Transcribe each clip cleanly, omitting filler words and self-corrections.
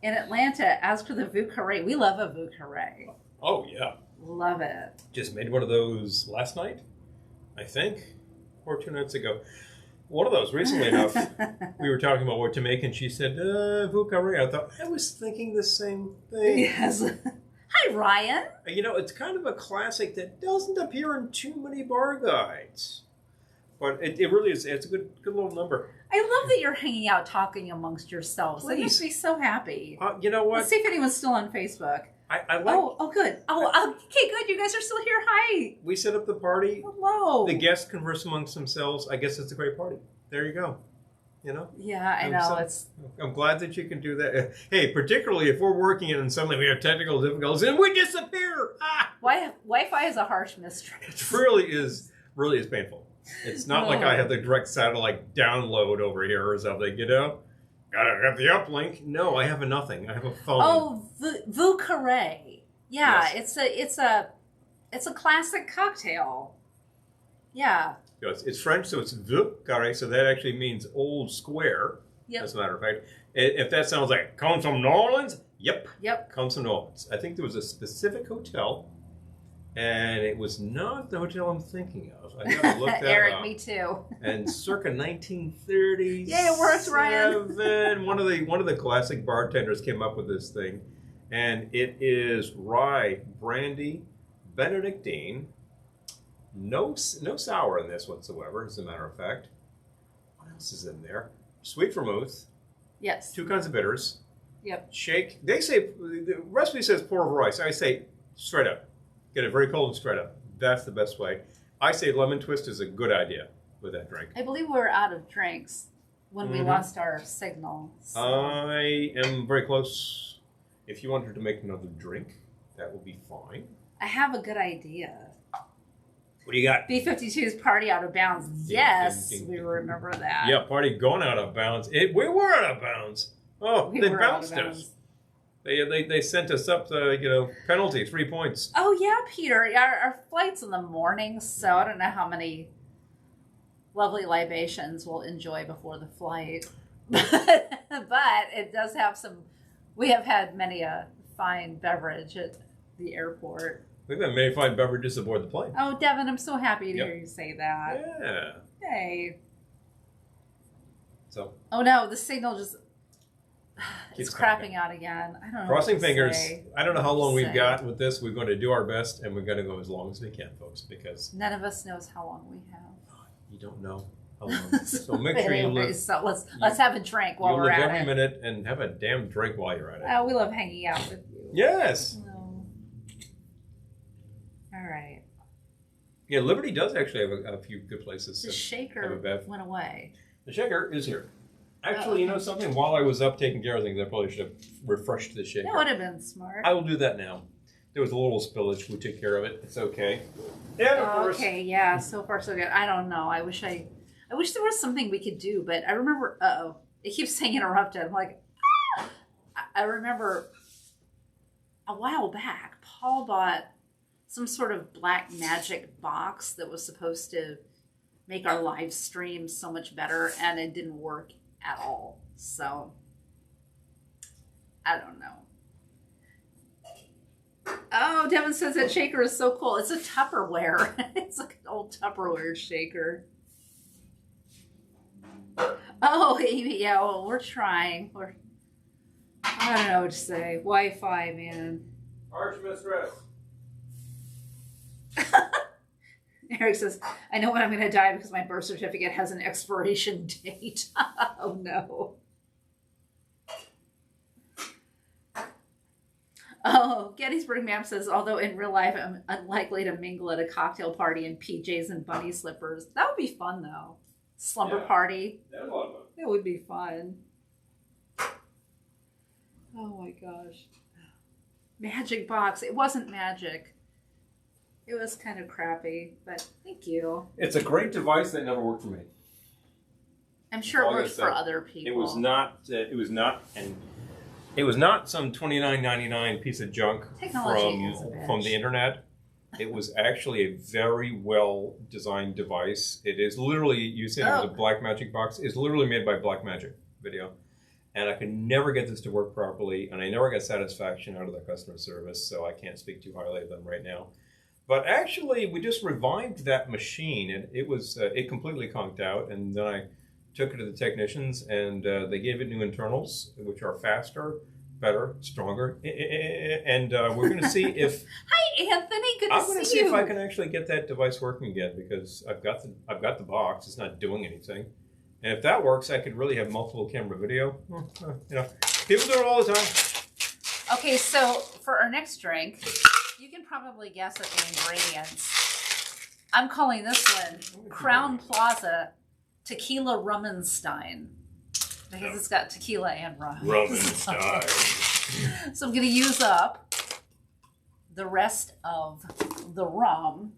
in Atlanta, ask for the Vu Carré. We love a Vu Carré. Oh, yeah. Love it. Just made one of those last night, I think, or 2 nights ago. One of those, recently enough, we were talking about what to make, and she said, Vu Carré. I thought, I was thinking the same thing. Yes. Hi, Ryan. You know, it's kind of a classic that doesn't appear in too many bar guides. But it really is. It's a good little number. I love that you're hanging out talking amongst yourselves. That Please. makes me so happy. You know what? Let's see if anyone's still on Facebook. I like. Oh, good. Okay, good. You guys are still here. Hi. We set up the party. Hello. The guests converse amongst themselves. I guess it's a great party. There you go. You know? Yeah, I know. I'm glad that you can do that. Hey, particularly if we're working and suddenly we have technical difficulties and we disappear. Ah! Wi-Fi is a harsh mistress. It really is painful. It's not like I have the direct satellite download over here or something, you know? Gotta have the uplink. No, I have nothing. I have a phone. Oh, Vu Carré. Yeah, Yes. it's a classic cocktail. Yeah. It's French, so it's Vu Carré, so that actually means old square. Yep. As a matter of fact. If that sounds like comes from New Orleans, yep. Comes from New Orleans. I think there was a specific hotel, and it was not the hotel I'm thinking of. I gotta look that Eric, up. me too. And circa 1930s. Yeah, it works, Ryan. One of the classic bartenders came up with this thing, and it is rye brandy Benedictine. No sour in this whatsoever, as a matter of fact. What else is in there? Sweet vermouth. Yes. 2 kinds of bitters. Yep. Shake. They say, the recipe says pour over ice. I say straight up. Get it very cold and straight up. That's the best way. I say lemon twist is a good idea with that drink. I believe we were out of drinks when we lost our signal. So. I am very close. If you wanted to make another drink, that would be fine. I have a good idea. What do you got? B-52's Party Out of Bounds. Yes, we remember that. Yeah, party going out of bounds. We were out of bounds. Oh, they bounced us. They sent us up to, penalty, 3 points. Oh, yeah, Peter. Our flight's in the morning, so I don't know how many lovely libations we'll enjoy before the flight. But it does have some... We have had many a fine beverage at the airport. We've had many fine beverages aboard the plane. Oh, Devin, I'm so happy to hear you say that. Yeah. Hey. So. Oh, no, the signal just... It's Keeps crapping out again. I don't know. Crossing fingers. I don't know how long we've got say. with this. We're going to do our best, and we're going to go as long as we can, folks, because... None of us knows how long we have. You don't know how long. So make sure you live... So let's have a drink while we're at it. You live every minute and have a damn drink while you're at it. We love hanging out with you. Yes. All right. Yeah, Liberty does actually have a few good places. The shaker went away. The shaker is here. Actually, you know something? While I was up taking care of things, I probably should have refreshed the shaker. That would have been smart. I will do that now. There was a little spillage. We took care of it. It's okay. Yeah, of course. Okay, yeah. So far, so good. I don't know. I wish there was something we could do, but I remember. It keeps saying interrupted. I'm like, I remember a while back, Paul bought some sort of black magic box that was supposed to make our live stream so much better, and it didn't work at all. So I don't know. Oh, Devin says that shaker is so cool. It's a Tupperware. It's like an old Tupperware shaker. Oh, Amy, yeah, well, we're trying. I don't know what to say. Wi-Fi, man. Archmistress. Eric says, I know when I'm going to die because my birth certificate has an expiration date. Oh, no. Oh, Gettysburg Map says, although in real life I'm unlikely to mingle at a cocktail party in PJs and bunny slippers. That would be fun, though. Slumber party. That was a lot of fun. It would be fun. Oh, my gosh. Magic box. It wasn't magic. It was kind of crappy, but thank you. It's a great device that never worked for me. I'm sure it works for other people. It was not. It was not some $29.99 piece of junk from the internet. It was actually a very well designed device. It is literally. You said it was a Black Magic box. It's literally made by Black Magic Video, and I could never get this to work properly, and I never got satisfaction out of their customer service, so I can't speak too highly of them right now. But actually, we just revived that machine, and it completely conked out, and then I took it to the technicians, and they gave it new internals, which are faster, better, stronger, and we're going to see if... Hi, Anthony. Good to see you. I'm going to see if I can actually get that device working again, because I've got the box. It's not doing anything. And if that works, I could really have multiple camera video. People do it all the time. Okay, so for our next drink, you can probably guess at the ingredients. I'm calling this one Crowne Plaza Tequila Rummenstein. Because it's got tequila and rum. Rummenstein. So I'm going to use up the rest of the rum,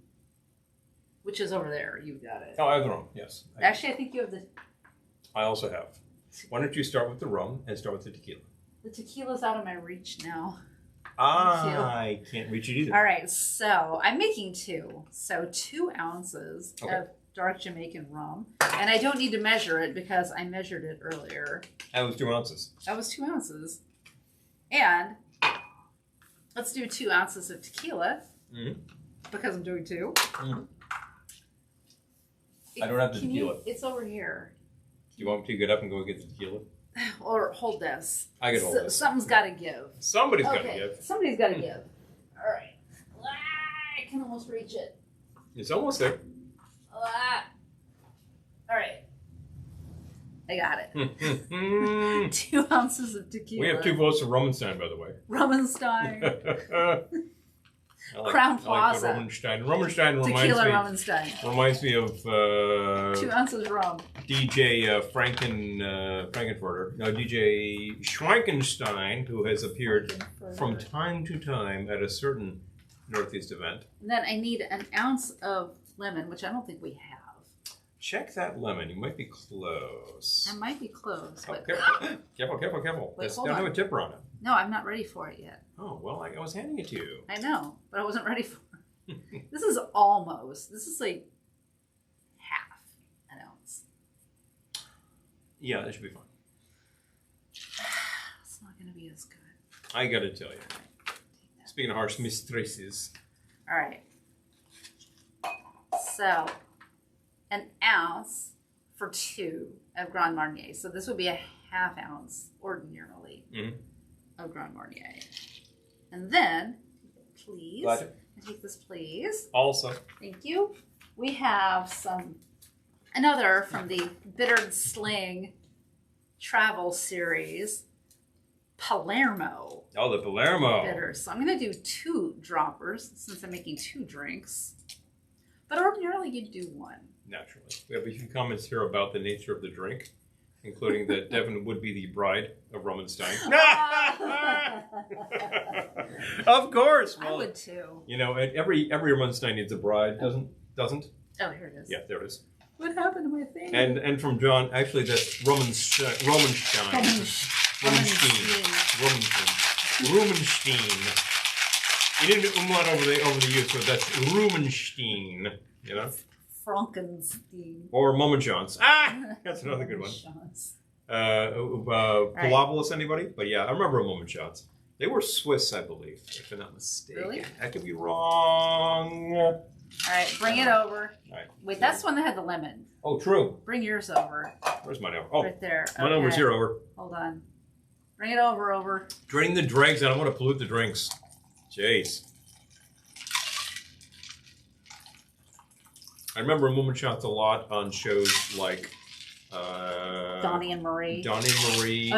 which is over there. You got it. Oh, I have the rum, yes. Actually, I think you have the... I also have. Why don't you start with the rum and start with the tequila? The tequila's out of my reach now. I can't reach it either. All right, so I'm making 2. So 2 ounces of dark Jamaican rum. And I don't need to measure it because I measured it earlier. That was 2 ounces. That was 2 ounces. And let's do 2 ounces of tequila. Mm-hmm. Because I'm doing 2. Mm-hmm. I don't have the tequila. It's over here. Do you want me to get up and go get the tequila? Or hold this. I can hold this. Something's got to give. Somebody's got to give. Somebody's got to give. All right. I can almost reach it. It's almost there. All right. I got it. 2 ounces of tequila. We have 2 votes for Rummenstein, by the way. Rummenstein. Crowne Plaza. I like Rummenstein Tequila Rummenstein. Reminds me of 2 ounces rum. DJ Frankenfurter. No, DJ Schwankenstein, who has appeared from time to time at a certain Northeast event. And then I need an ounce of lemon, which I don't think we have. Check that lemon. You might be close. I might be close. Oh, but... careful. Wait, Don't have a tipper on it. No, I'm not ready for it yet. Oh, well, I was handing it to you. I know, but I wasn't ready for it. This is almost. This is like half an ounce. Yeah, that should be fine. It's not going to be as good. I got to tell you. Speaking of harsh mistresses. All right. So, an ounce for 2 of Grand Marnier. So this would be a half ounce ordinarily of Grand Marnier. And then, please, take this, please. Also. Thank you. We have another from the Bittered Sling travel series, Palermo. Oh, the Palermo. Bitters. So I'm going to do 2 droppers since I'm making 2 drinks. But ordinarily you'd do 1. Naturally. We have a few comments here about the nature of the drink, including that Devin would be the bride of Rummenstein. Of course. Well, I would too. You know, every Rummenstein needs a bride, doesn't? Oh, here it is. Yeah, there it is. What happened to my thing? And from John, actually, that's Rummenstein. You didn't umlaut over the U, so that's Rumenstein. You know. Frankenstein. Or Momenchance. That's another good one. Polobolus, anybody? But yeah, I remember Momenchance. They were Swiss, I believe, if I'm not mistaken. Really? I could be wrong. All right, bring it over. All right. Wait, that's the one that had the lemon. Oh, true. Bring yours over. Where's mine over? Oh, right there. Mine over's here, over. Hold on. Bring it over. Draining the dregs. I don't want to pollute the drinks. Jeez. I remember Momenchance a lot on shows like Donnie and Marie. Oh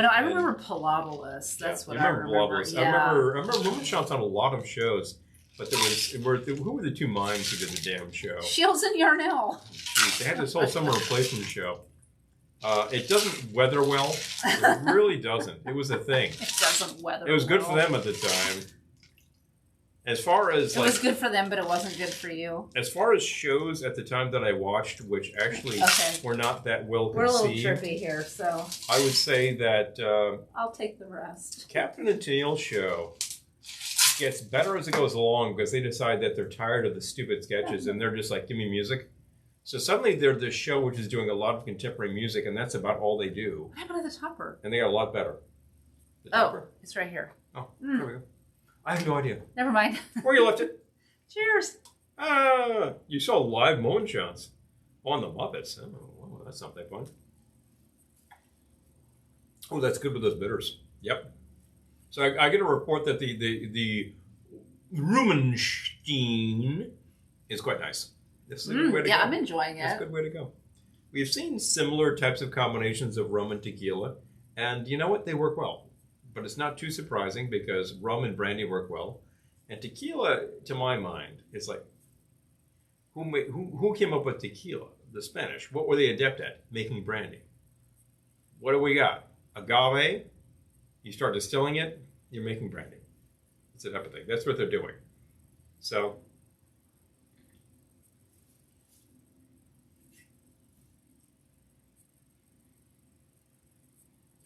no, I remember Polobolus. That's what I remember. Polobolus. Yeah. I remember Momenchance on a lot of shows, but who were the 2 mimes who did the damn show? Shields and Yarnell. Jeez, they had this whole summer replacement show. It doesn't weather well. It really doesn't. It was a thing. It doesn't weather. It was good for them at the time. As far as it was good for them, but it wasn't good for you. As far as shows at the time that I watched, which actually were not that well conceived. We're a little trippy here, so I would say that I'll take the rest. Captain and Tennille show gets better as it goes along because they decide that they're tired of the stupid sketches and they're just like, give me music. So suddenly they're this show which is doing a lot of contemporary music, and that's about all they do. What happened to the topper? And they got a lot better. The Oh, topper? it's right here. Oh, there we go. I have no idea. Never mind. Where you left it? Cheers. You saw live moment shots on the Muppets. Oh, well, that's something fun. Oh, that's good with those bitters. Yep. So I get a report that the Rumenstein is quite nice. This is a good way to go. I'm enjoying it. That's a good way to go. We've seen similar types of combinations of rum and tequila, and you know what? They work well. But it's not too surprising because rum and brandy work well. And tequila, to my mind, is like, who came up with tequila? The Spanish. What were they adept at? Making brandy. What do we got? Agave. You start distilling it, you're making brandy. It's an epithet. That's what they're doing. So,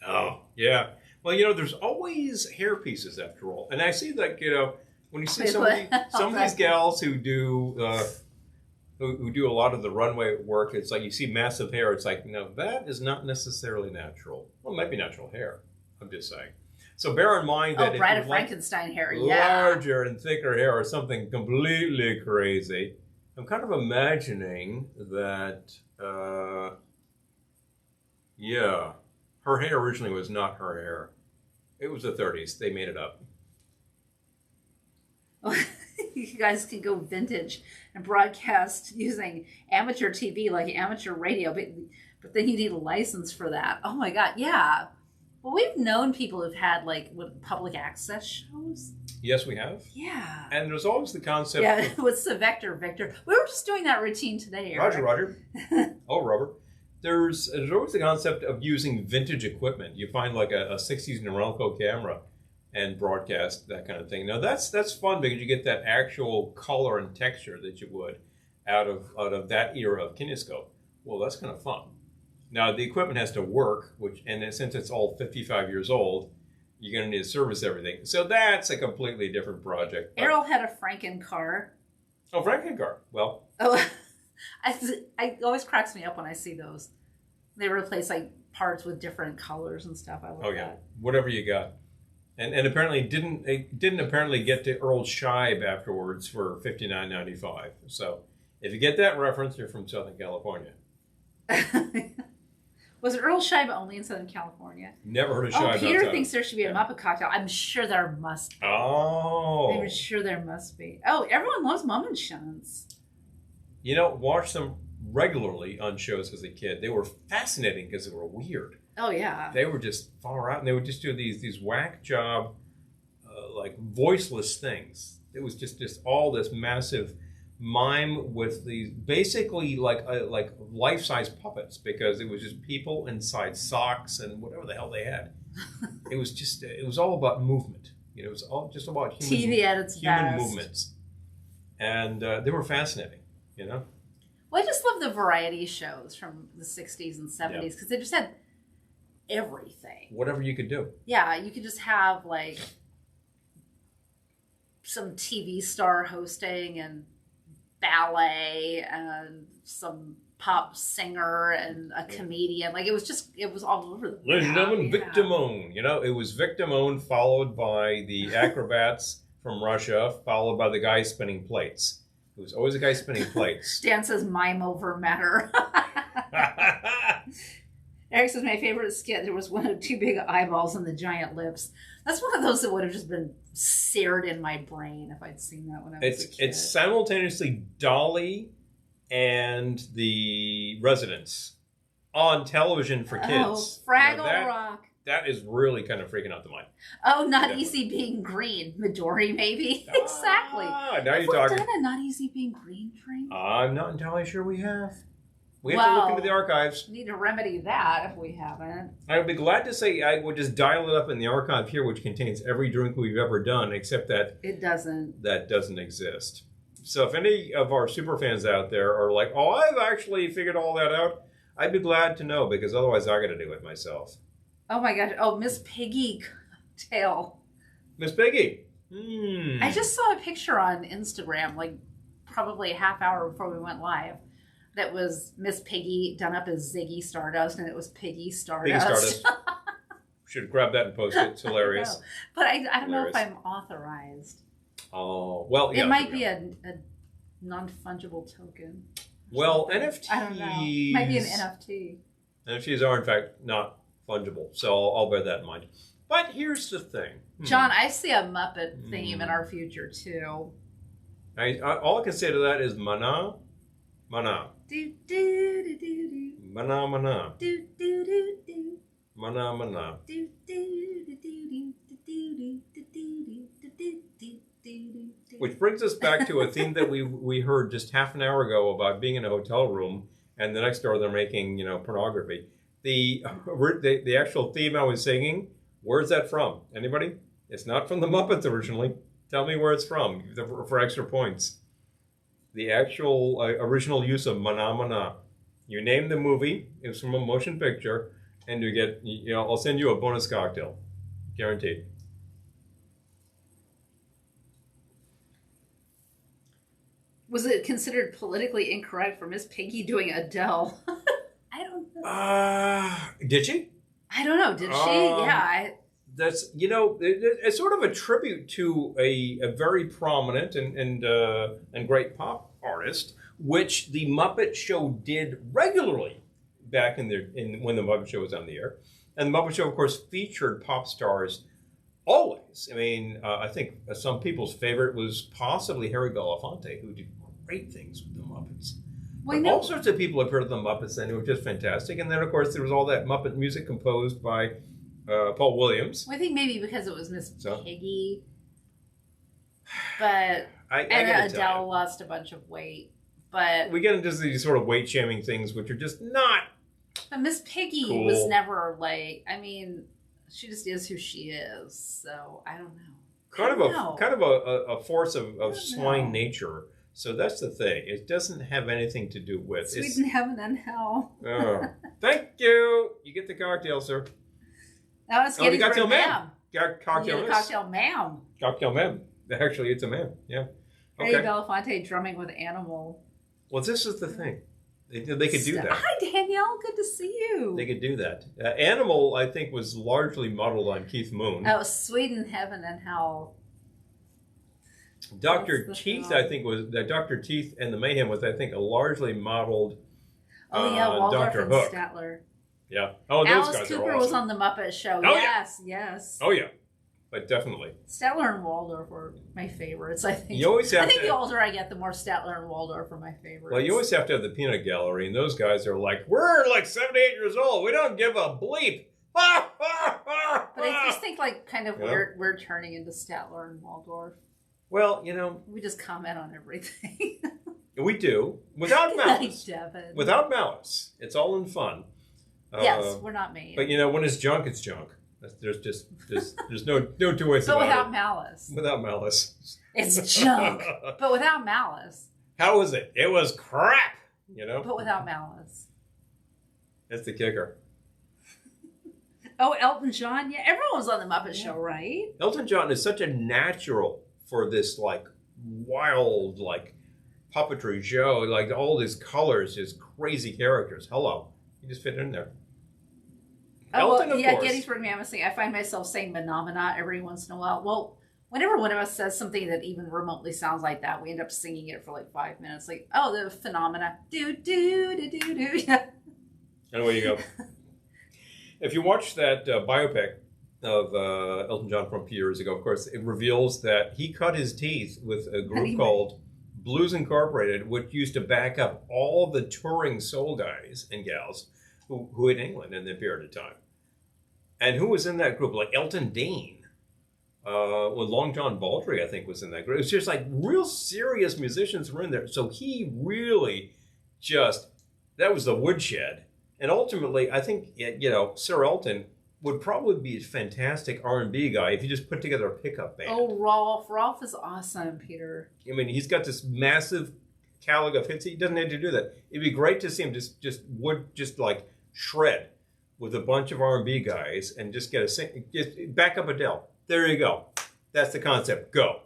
oh, yeah. Well, there's always hair pieces after all. And I see like, when you see some of these gals who do who do a lot of the runway work, it's like you see massive hair. It's like, no, that is not necessarily natural. Well, it might be natural hair. I'm just saying. So bear in mind that Bride of Frankenstein hair, yeah. Larger and thicker hair or something completely crazy. I'm kind of imagining that, yeah, her hair originally was not her hair. It was the 30s. They made it up. You guys can go vintage and broadcast using amateur TV like amateur radio, but then you need a license for that. Oh my God, yeah. Well, we've known people who've had like public access shows. Yes, we have. Yeah. And there's always the concept. Yeah, with Victor. We were just doing that routine today, Eric. Roger. Oh, Robert. There's always the concept of using vintage equipment. You find like a 60s Norelco camera and broadcast that kind of thing. Now that's fun because you get that actual color and texture that you would out of that era of kinescope. Well, that's kind of fun. Now the equipment has to work, and since it's all 55 years old, you're going to need to service everything. So that's a completely different project. Errol had a Franken car. Oh, Franken car. Well. Oh, it always cracks me up when I see those. They replace like parts with different colors and stuff. I love that. Whatever you got. And apparently didn't apparently get to Earl Scheib afterwards for $59.95. So if you get that reference, you're from Southern California. Was it Earl Scheib only in Southern California? Never heard of Scheib. Oh, Peter thinks there should be a Muppet cocktail. I'm sure there must be. Oh. I'm sure there must be. Oh, everyone loves Muppet shows. Watched them regularly on shows as a kid. They were fascinating because they were weird. Oh, yeah. They were just far out, and they would just do these whack job, like voiceless things. It was just all this massive mime with these basically like life-size puppets because it was just people inside socks and whatever the hell they had. It was all about movement. It was all just about TV at its human best. movements, and they were fascinating. Well, I just love the variety shows from the 60s and 70s because they just had everything. Whatever you could do. Yeah, you could just have like some TV star hosting and ballet and some pop singer and a comedian. Like it was all over the place. Ladies and gentlemen, Victimone. It was Victimone followed by the acrobats from Russia, followed by the guy spinning plates. It was always a guy spinning plates. Dan says mime over matter. Eric says my favorite skit, there was one of two big eyeballs and the giant lips. That's one of those that would have just been seared in my brain if I'd seen that when I was a kid. It's simultaneously Dolly and The Residents on television for kids. Oh, Fraggle Rock. That is really kind of freaking out the mind. Oh, Not Easy Being Green. Midori, maybe. Exactly. Now you're talking. Have we done a Not Easy Being Green train? I'm not entirely sure we have. We have to look into the archives. We need to remedy that if we haven't. I would be glad to say I would just dial it up in the archive here, which contains every drink we've ever done, except that it doesn't. That doesn't exist. So if any of our super fans out there are like, oh, I've actually figured all that out, I'd be glad to know because otherwise I got to do it myself. Oh my gosh! Oh, Miss Piggy cocktail. Miss Piggy. I just saw a picture on Instagram, like probably a half hour before we went live. that was Miss Piggy done up as Ziggy Stardust, and it was Piggy Stardust. Piggy Stardust. Should grab that and post it. It's hilarious. But I don't know if I'm authorized. Oh, well, yeah. It might be a non-fungible token. Well, NFTs. I don't know. Might be an NFT. NFTs are, in fact, not fungible. So I'll bear that in mind. But here's the thing. John, I see a Muppet theme in our future, too. All I can say to that is mana. Do, do, do, do, do. Mana, mana. Do, do, do, do. Mana, mana. Do, do, do, do, do, do, do, do, do, do. Which brings us back to a theme that we heard just half an hour ago about being in a hotel room, and the next door they're making, pornography. The actual theme I was singing, where's that from? Anybody? It's not from the Muppets originally. Tell me where it's from for extra points. The actual original use of Mana Mana. You name the movie, it was from a motion picture, and you get, I'll send you a bonus cocktail. Guaranteed. Was it considered politically incorrect for Miss Piggy doing Adele? I don't know. Did she? I don't know. Did she? Yeah. That's, it's sort of a tribute to a very prominent and great pop artist, which the Muppet Show did regularly back when the Muppet Show was on the air. And the Muppet Show, of course, featured pop stars always. I mean, I think some people's favorite was possibly Harry Belafonte, who did great things with the Muppets. Well, all sorts of people appeared at the Muppets, and it was just fantastic. And then, of course, there was all that Muppet music composed by Paul Williams. Well, I think maybe because it was Miss Piggy. But Adele lost a bunch of weight. But we get into these sort of weight-shaming things, which are just not. But Miss Piggy was never she just is who she is. So I don't know. Kind of a force of swine nature. So that's the thing. It doesn't have anything to do with sweet in heaven and hell. Thank you. You get the cocktail, sir. That was getting cocktail ma'am. Cocktail ma'am. Cocktail ma'am. Actually, it's a ma'am. Yeah. Okay. Harry Belafonte drumming with Animal. Well, this is the thing. They could do that. Hi, Danielle. Good to see you. They could do that. Animal, I think, was largely modeled on Keith Moon. Oh, Sweet in Heaven and Hell. Dr. Teeth, I think, was Dr. Teeth and the Mayhem was, I think, largely modeled Waldorf Dr. and Hook. Statler. Yeah. Oh, those Alice guys Cooper are awesome. was on the Muppet Show. Oh, yes, yes. Oh, yeah. But definitely. Statler and Waldorf were my favorites, I think. You always have I think the older I get, the more Statler and Waldorf are my favorites. Well, you always have to have the peanut gallery, and those guys are like, we're like 78 years old. We don't give a bleep. But I just think we're turning into Statler and Waldorf. Well, we just comment on everything. We do. Without malice. Devin. Without malice. It's all in fun. Yes, we're not mean. But when it's junk, it's junk. There's no two ways about it. But without malice. Without malice. It's junk. But without malice. How was it? It was crap. But without malice. That's the kicker. Oh, Elton John. Yeah, everyone was on the Muppet Show, right? Elton John is such a natural for this wild puppetry show. Like all these colors, just crazy characters. Hello, you just fit in there. Elton, of course. Gettysburg Mammoth Sing. I find myself saying phenomena every once in a while. Well, whenever one of us says something that even remotely sounds like that, we end up singing it for 5 minutes. The phenomena. Do, do, do, do, do. Yeah. And away you go. If you watch that biopic of Elton John from a few years ago, of course, it reveals that he cut his teeth with a group called Blues Incorporated, which used to back up all the touring soul guys and gals who in England in that period of time. And who was in that group? Like Elton Dean. Long John Baldry, I think, was in that group. It was just real serious musicians were in there. So he really that was the woodshed. And ultimately, I think, Sir Elton would probably be a fantastic R&B guy if you just put together a pickup band. Oh, Rolf. Rolf is awesome, Peter. I mean, he's got this massive catalog of hits. He doesn't need to do that. It'd be great to see him just shred with a bunch of R&B guys and just just back up Adele. There you go. That's the concept. Go.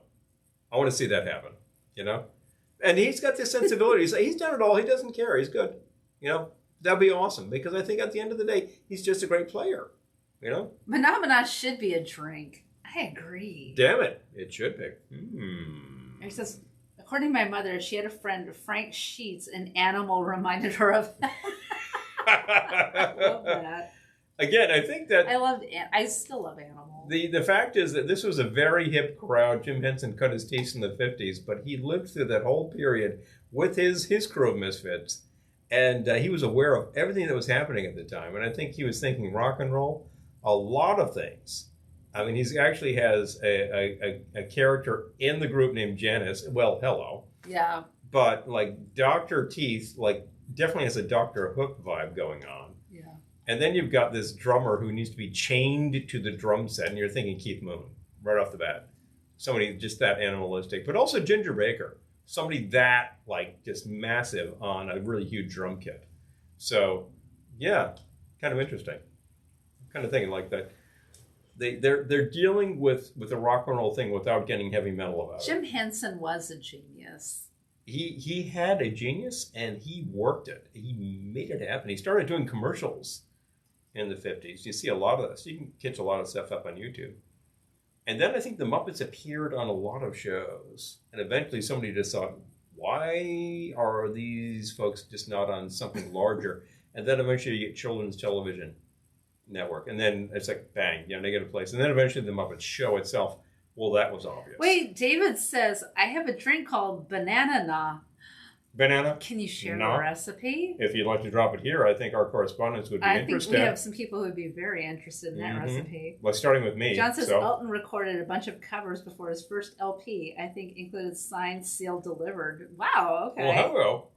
I want to see that happen, And he's got this sensibility. He's done it all. He doesn't care. He's good. You know, that'd be awesome because I think at the end of the day, he's just a great player. You know? Manamana should be a drink. I agree. Damn it. It should be. He says, according to my mother, she had a friend, Frank Sheets, an animal reminded her of that. I love that. Again, I think that... I still love animals. The fact is that this was a very hip crowd. Jim Henson cut his teeth in the 50s, but he lived through that whole period with his crew of misfits. And he was aware of everything that was happening at the time. And I think he was thinking rock and roll, a lot of things. I mean, he actually has a character in the group named Janice. Well, hello. Yeah. But like Dr. Teeth, like definitely has a Dr. Hook vibe going on. Yeah. And then you've got this drummer who needs to be chained to the drum set, and you're thinking Keith Moon right off the bat. Somebody just that animalistic, but also Ginger Baker, somebody that like just massive on a really huge drum kit. So, yeah, kind of interesting. Kind of thinking like that. They're dealing with the rock and roll thing without getting heavy metal about it. Jim Henson was a genius. He had a genius and he worked it. He made it happen. He started doing commercials in the 50s. You see a lot of this. You can catch a lot of stuff up on YouTube. And then I think the Muppets appeared on a lot of shows. And eventually somebody just thought, why are these folks just not on something larger? And then eventually you get Children's Television Network. And then it's like, bang, they get a place. And then eventually the Muppets show itself. Well, that was obvious. Wait, David says, I have a drink called Banana Na. Banana? Can you share No. the recipe? If you'd like to drop it here, I think our correspondents would be interested. I think we have some people who would be very interested in that recipe. Well, starting with me. John says Elton recorded a bunch of covers before his first LP. I think included Signed, Sealed, Delivered. Wow, okay. Well, hello.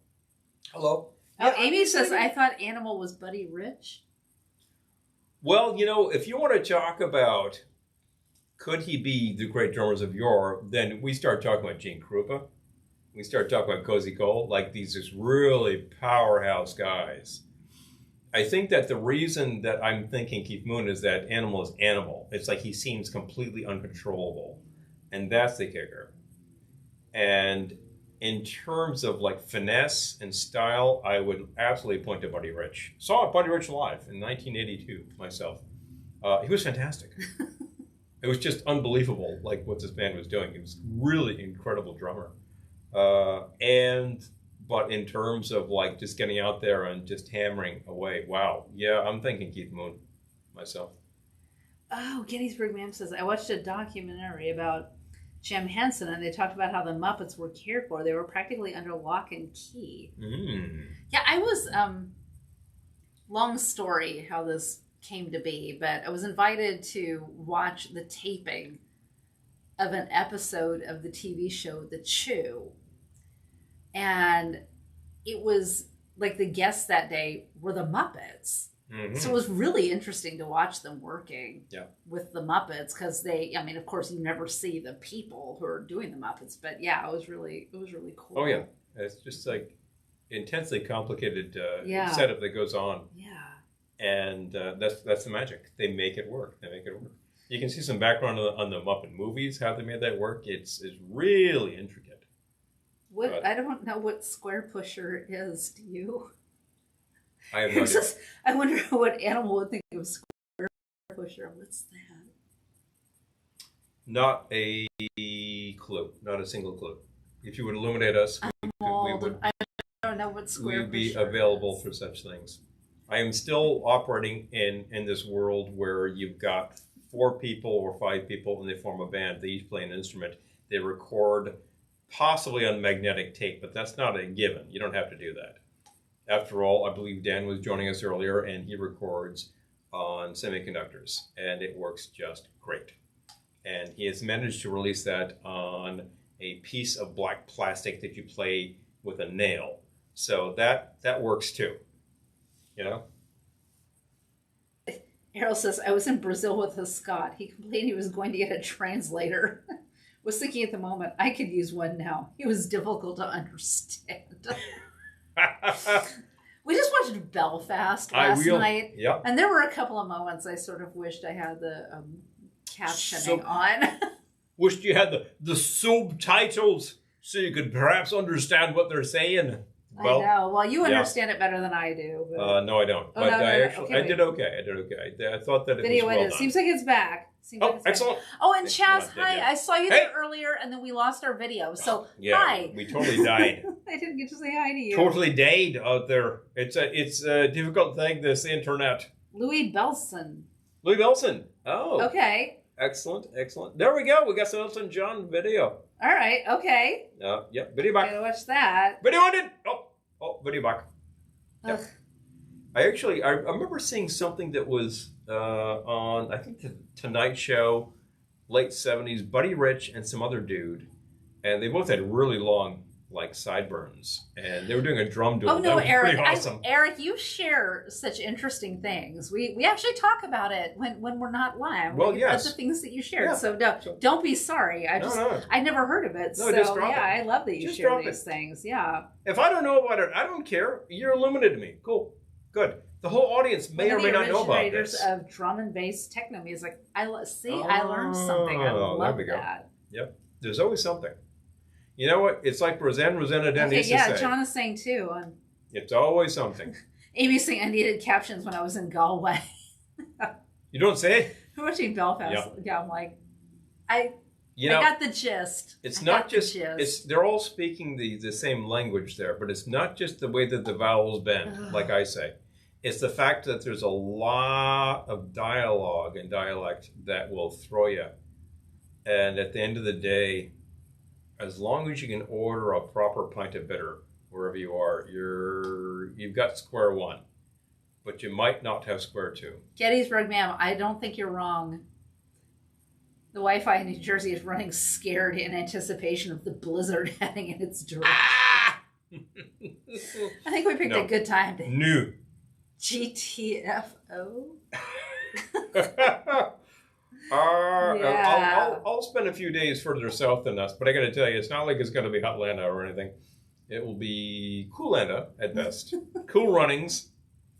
Hello. Oh, Amy says, I thought Animal was Buddy Rich. Well, if you want to talk about could he be the great drummers of yore, then we start talking about Gene Krupa. We start talking about Cozy Cole, like these just really powerhouse guys. I think that the reason that I'm thinking Keith Moon is that Animal is Animal. It's like he seems completely uncontrollable. And that's the kicker. And in terms of like finesse and style, I would absolutely point to Buddy Rich. Saw Buddy Rich live in 1982 myself. He was fantastic. It was just unbelievable, like what this band was doing. He was really incredible drummer. But in terms of like just getting out there and just hammering away, wow. Yeah, I'm thinking Keith Moon myself. Oh, Gettysburg Ma'am says, I watched a documentary about Jim Henson, and they talked about how the Muppets were cared for. They were practically under lock and key. Yeah, I was, long story how this came to be, but I was invited to watch the taping of an episode of the TV show The Chew. And it was like the guests that day were the Muppets. Mm-hmm. So it was really interesting to watch them working with the Muppets because of course you never see the people who are doing the Muppets, but yeah, it was really cool. Oh yeah, it's just like intensely complicated setup that goes on. Yeah. And that's the magic. They make it work. You can see some background on the Muppet movies, how they made that work. It's really intricate. I don't know what Square Pusher is. Do you? I have no idea. I wonder what animal would think of Square Pusher. What's that? Not a clue. Not a single clue. If you would illuminate us, I don't know what Square Pusher we'd be available for such things. I am still operating in this world where you've got 4 people or 5 people and they form a band. They each play an instrument. They record possibly on magnetic tape, but that's not a given. You don't have to do that. After all, I believe Dan was joining us earlier, and he records on semiconductors, and it works just great. And he has managed to release that on a piece of black plastic that you play with a nail. So that works too. Errol says, I was in Brazil with a Scot. He complained he was going to get a translator. Was thinking at the moment, I could use one now. He was difficult to understand. We just watched Belfast last night. Yep. And there were a couple of moments I sort of wished I had the captioning on. Wished you had the subtitles. so you could perhaps understand what they're saying. Well, I know. Well, you yeah. understand it better than I do. But... No, I don't. Oh, But no, I okay, did okay. I did okay. I thought that it video was well it done. seems like it's back. Seems like Oh, it's back. excellent. Oh, and It's Chaz, not dead hi. yet. I saw you Hey. there earlier, and then we lost our video. So, Yeah, hi. we totally died. I didn't get to say hi to you. Totally died out there. It's a difficult thing, this internet. Louis Belson. Louis Belson. Oh. Okay. Excellent, excellent. There we go. We got some Elton John video. All right. Okay. Yeah, video back. Gotta watch that. Video ended. Oh, video back. Ugh. Yep. I remember seeing something that was on, I think, the Tonight Show, late 70s, Buddy Rich and some other dude. And they both had really long, like, sideburns. And they were doing a drum duel. Oh, no, that was Eric. pretty awesome. Eric, you share such interesting things. We actually talk about it when we're not live. Well, yes. That's the things that you shared. Yeah. So, no, don't be sorry. I never heard of it. No, so, just drop it. I love that you Just share drop these it. things. Yeah. If I don't know about it, I don't care. You're illuminated me. Cool. Good. The whole audience may or may not know about originators this. of drum and bass techno music. I learned something. I Oh, love there we go. that. Yep. There's always something. You know what? It's like Rosanna Dent Okay, used yeah, to say. John is saying too. It's always something. Amy's saying I needed captions when I was in Galway. You don't say? I'm watching Belfast. Yeah, I'm like, I got the gist. It's I not got the just gist. they're all speaking the same language there, but it's not just the way that the vowels bend, like I say. It's the fact that there's a lot of dialogue and dialect that will throw you. And at the end of the day, as long as you can order a proper pint of bitter wherever you are, you've got square one. But you might not have square two. Gettysburg, ma'am, I don't think you're wrong. The Wi-Fi in New Jersey is running scared in anticipation of the blizzard heading in its direction. Ah! I think we picked a good time to New. GTFO. I'll spend a few days further south than us, but I got to tell you, it's not like it's going to be Hotlanta or anything. It will be Coolanda at best. Cool runnings,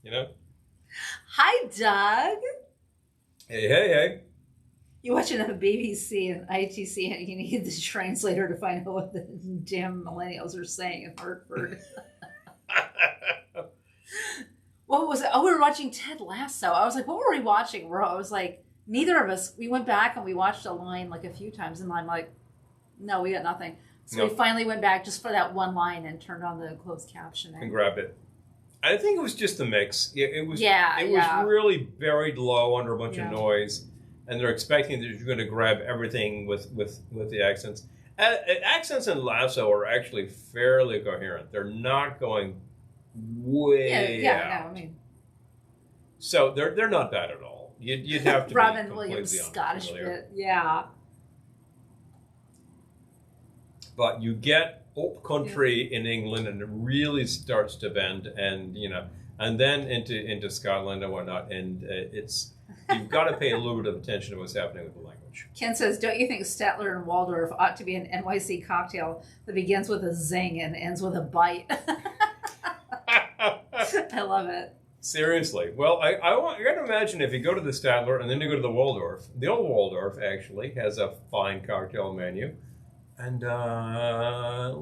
you know. Hi, Doug. Hey. You watching a BBC and ITC, and you need the translator to find out what the damn millennials are saying in Hartford. What was it? Oh, we were watching Ted Lasso. I was like, what were we watching? I was like, neither of us. We went back and we watched a line like a few times, and I'm like, no, we got nothing. So we finally went back just for that one line and turned on the closed captioning. And grabbed it. I think it was just the mix. It was really buried low under a bunch of noise, and they're expecting that you're going to grab everything with the accents. Accents in Lasso are actually fairly coherent. They're not going way out. No, I mean, so they're not bad at all. You'd have to Robin be Williams completely Scottish unfamiliar. bit, yeah. But you get Old Country in England, and it really starts to bend, and and then into Scotland and whatnot, and you've got to pay a little bit of attention to what's happening with the language. Ken says, don't you think Statler and Waldorf ought to be an NYC cocktail that begins with a zing and ends with a bite? I love it. Seriously. Well, I got to imagine if you go to the Statler and then you go to the Waldorf, the old Waldorf actually has a fine cocktail menu. And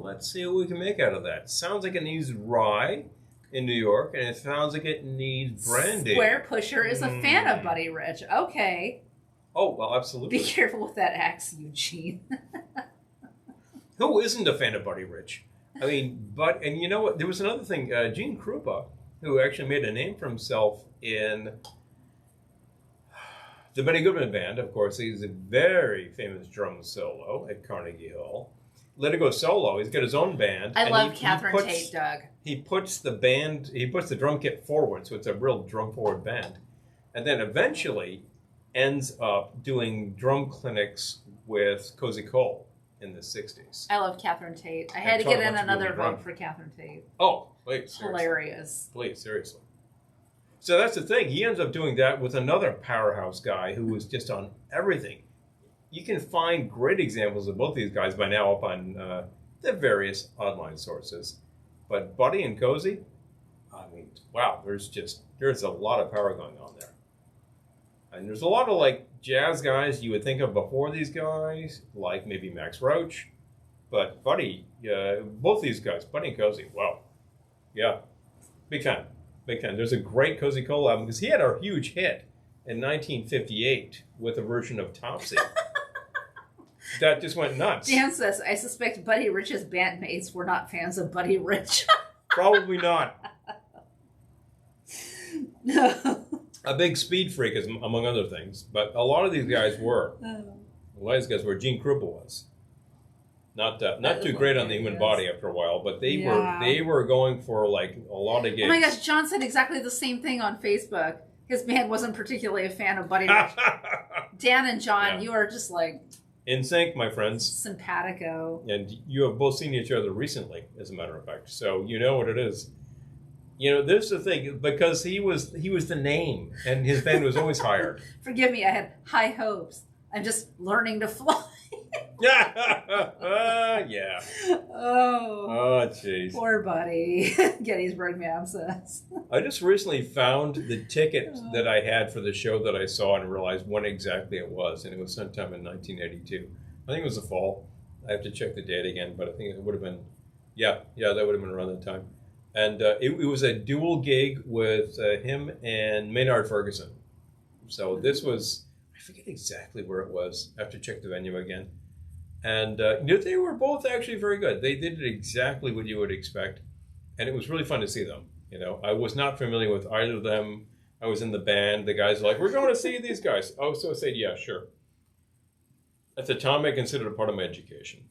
let's see what we can make out of that. Sounds like it needs rye in New York, and it sounds like it needs brandy. Square Pusher is a fan of Buddy Rich. Okay. Oh, well, absolutely. Be careful with that axe, Eugene. Who isn't a fan of Buddy Rich? I mean, and you know what? There was another thing. Gene Krupa, who actually made a name for himself in the Benny Goodman Band, of course. He's a very famous drum solo at Carnegie Hall. Let It Go Solo. He's got his own band. I love Catherine Tate, Doug. He puts the drum kit forward, so it's a real drum forward band. And then eventually ends up doing drum clinics with Cozy Cole in the 60s. I love Catherine Tate. I had to get in another vote for Catherine Tate. Oh, please. Hilarious. Please, seriously. So that's the thing. He ends up doing that with another powerhouse guy who was just on everything. You can find great examples of both these guys by now up on the various online sources. But Buddy and Cozy, I mean, wow, there's a lot of power going on there. And there's a lot of like jazz guys you would think of before these guys, like maybe Max Roach. But Buddy, both these guys, Buddy and Cozy, wow. Yeah, big fan. Big fan. There's a great Cozy Cole album because he had a huge hit in 1958 with a version of Topsy. That just went nuts. Dan says, I suspect Buddy Rich's bandmates were not fans of Buddy Rich. Probably not. No. A big speed freak, among other things. But a lot of these guys were. A lot of these guys were. Gene Krupa was. Not too great on the human body after a while, but they were going for like a lot of gigs. Oh my gosh, John said exactly the same thing on Facebook. His band wasn't particularly a fan of Buddy Rich. Dan and John, you are just like in sync, my friends. Simpatico. And you have both seen each other recently, as a matter of fact. So you know what it is. You know, this is the thing, because he was the name, and his band was always hired. Forgive me, I had high hopes. I'm just learning to fly. Yeah. Oh, jeez. Poor Buddy. Gettysburg Man says. I just recently found the ticket that I had for the show that I saw and realized when exactly it was, and it was sometime in 1982. I think it was the fall. I have to check the date again, but I think it would have been, that would have been around that time. And it was a dual gig with him and Maynard Ferguson. So this was, I forget exactly where it was. I have to check the venue again. And they were both actually very good. They did exactly what you would expect. And it was really fun to see them. You know, I was not familiar with either of them. I was in the band. The guys were like, we're going to see these guys. Oh, so I said, yeah, sure. At the time, I considered it part of my education.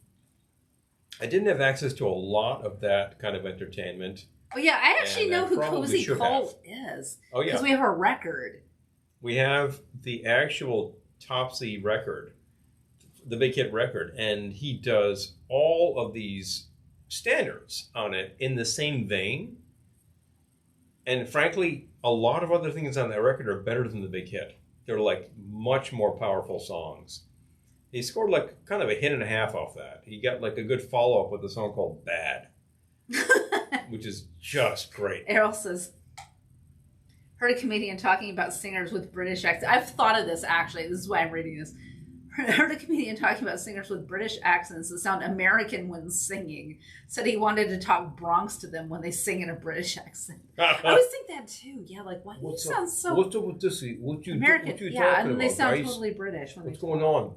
I didn't have access to a lot of that kind of entertainment. Oh, yeah. I actually know who Cozy Cole is. Oh, yeah. Because we have a record. We have the actual Topsy record, the big hit record, and he does all of these standards on it in the same vein. And frankly, a lot of other things on that record are better than the big hit. They're like much more powerful songs. He scored like kind of a hit and a half off that. He got like a good follow-up with a song called Bad, which is just great. Errol says, heard a comedian talking about singers with British accents. I've thought of this, actually. This is why I'm reading this. Heard a comedian talking about singers with British accents that sound American when singing. Said he wanted to talk Bronx to them when they sing in a British accent. I always think that too. Yeah, like, why do you sound so What's up with this? What you American? What you Yeah, talking and they about, sound guys? totally British. When What's they going on?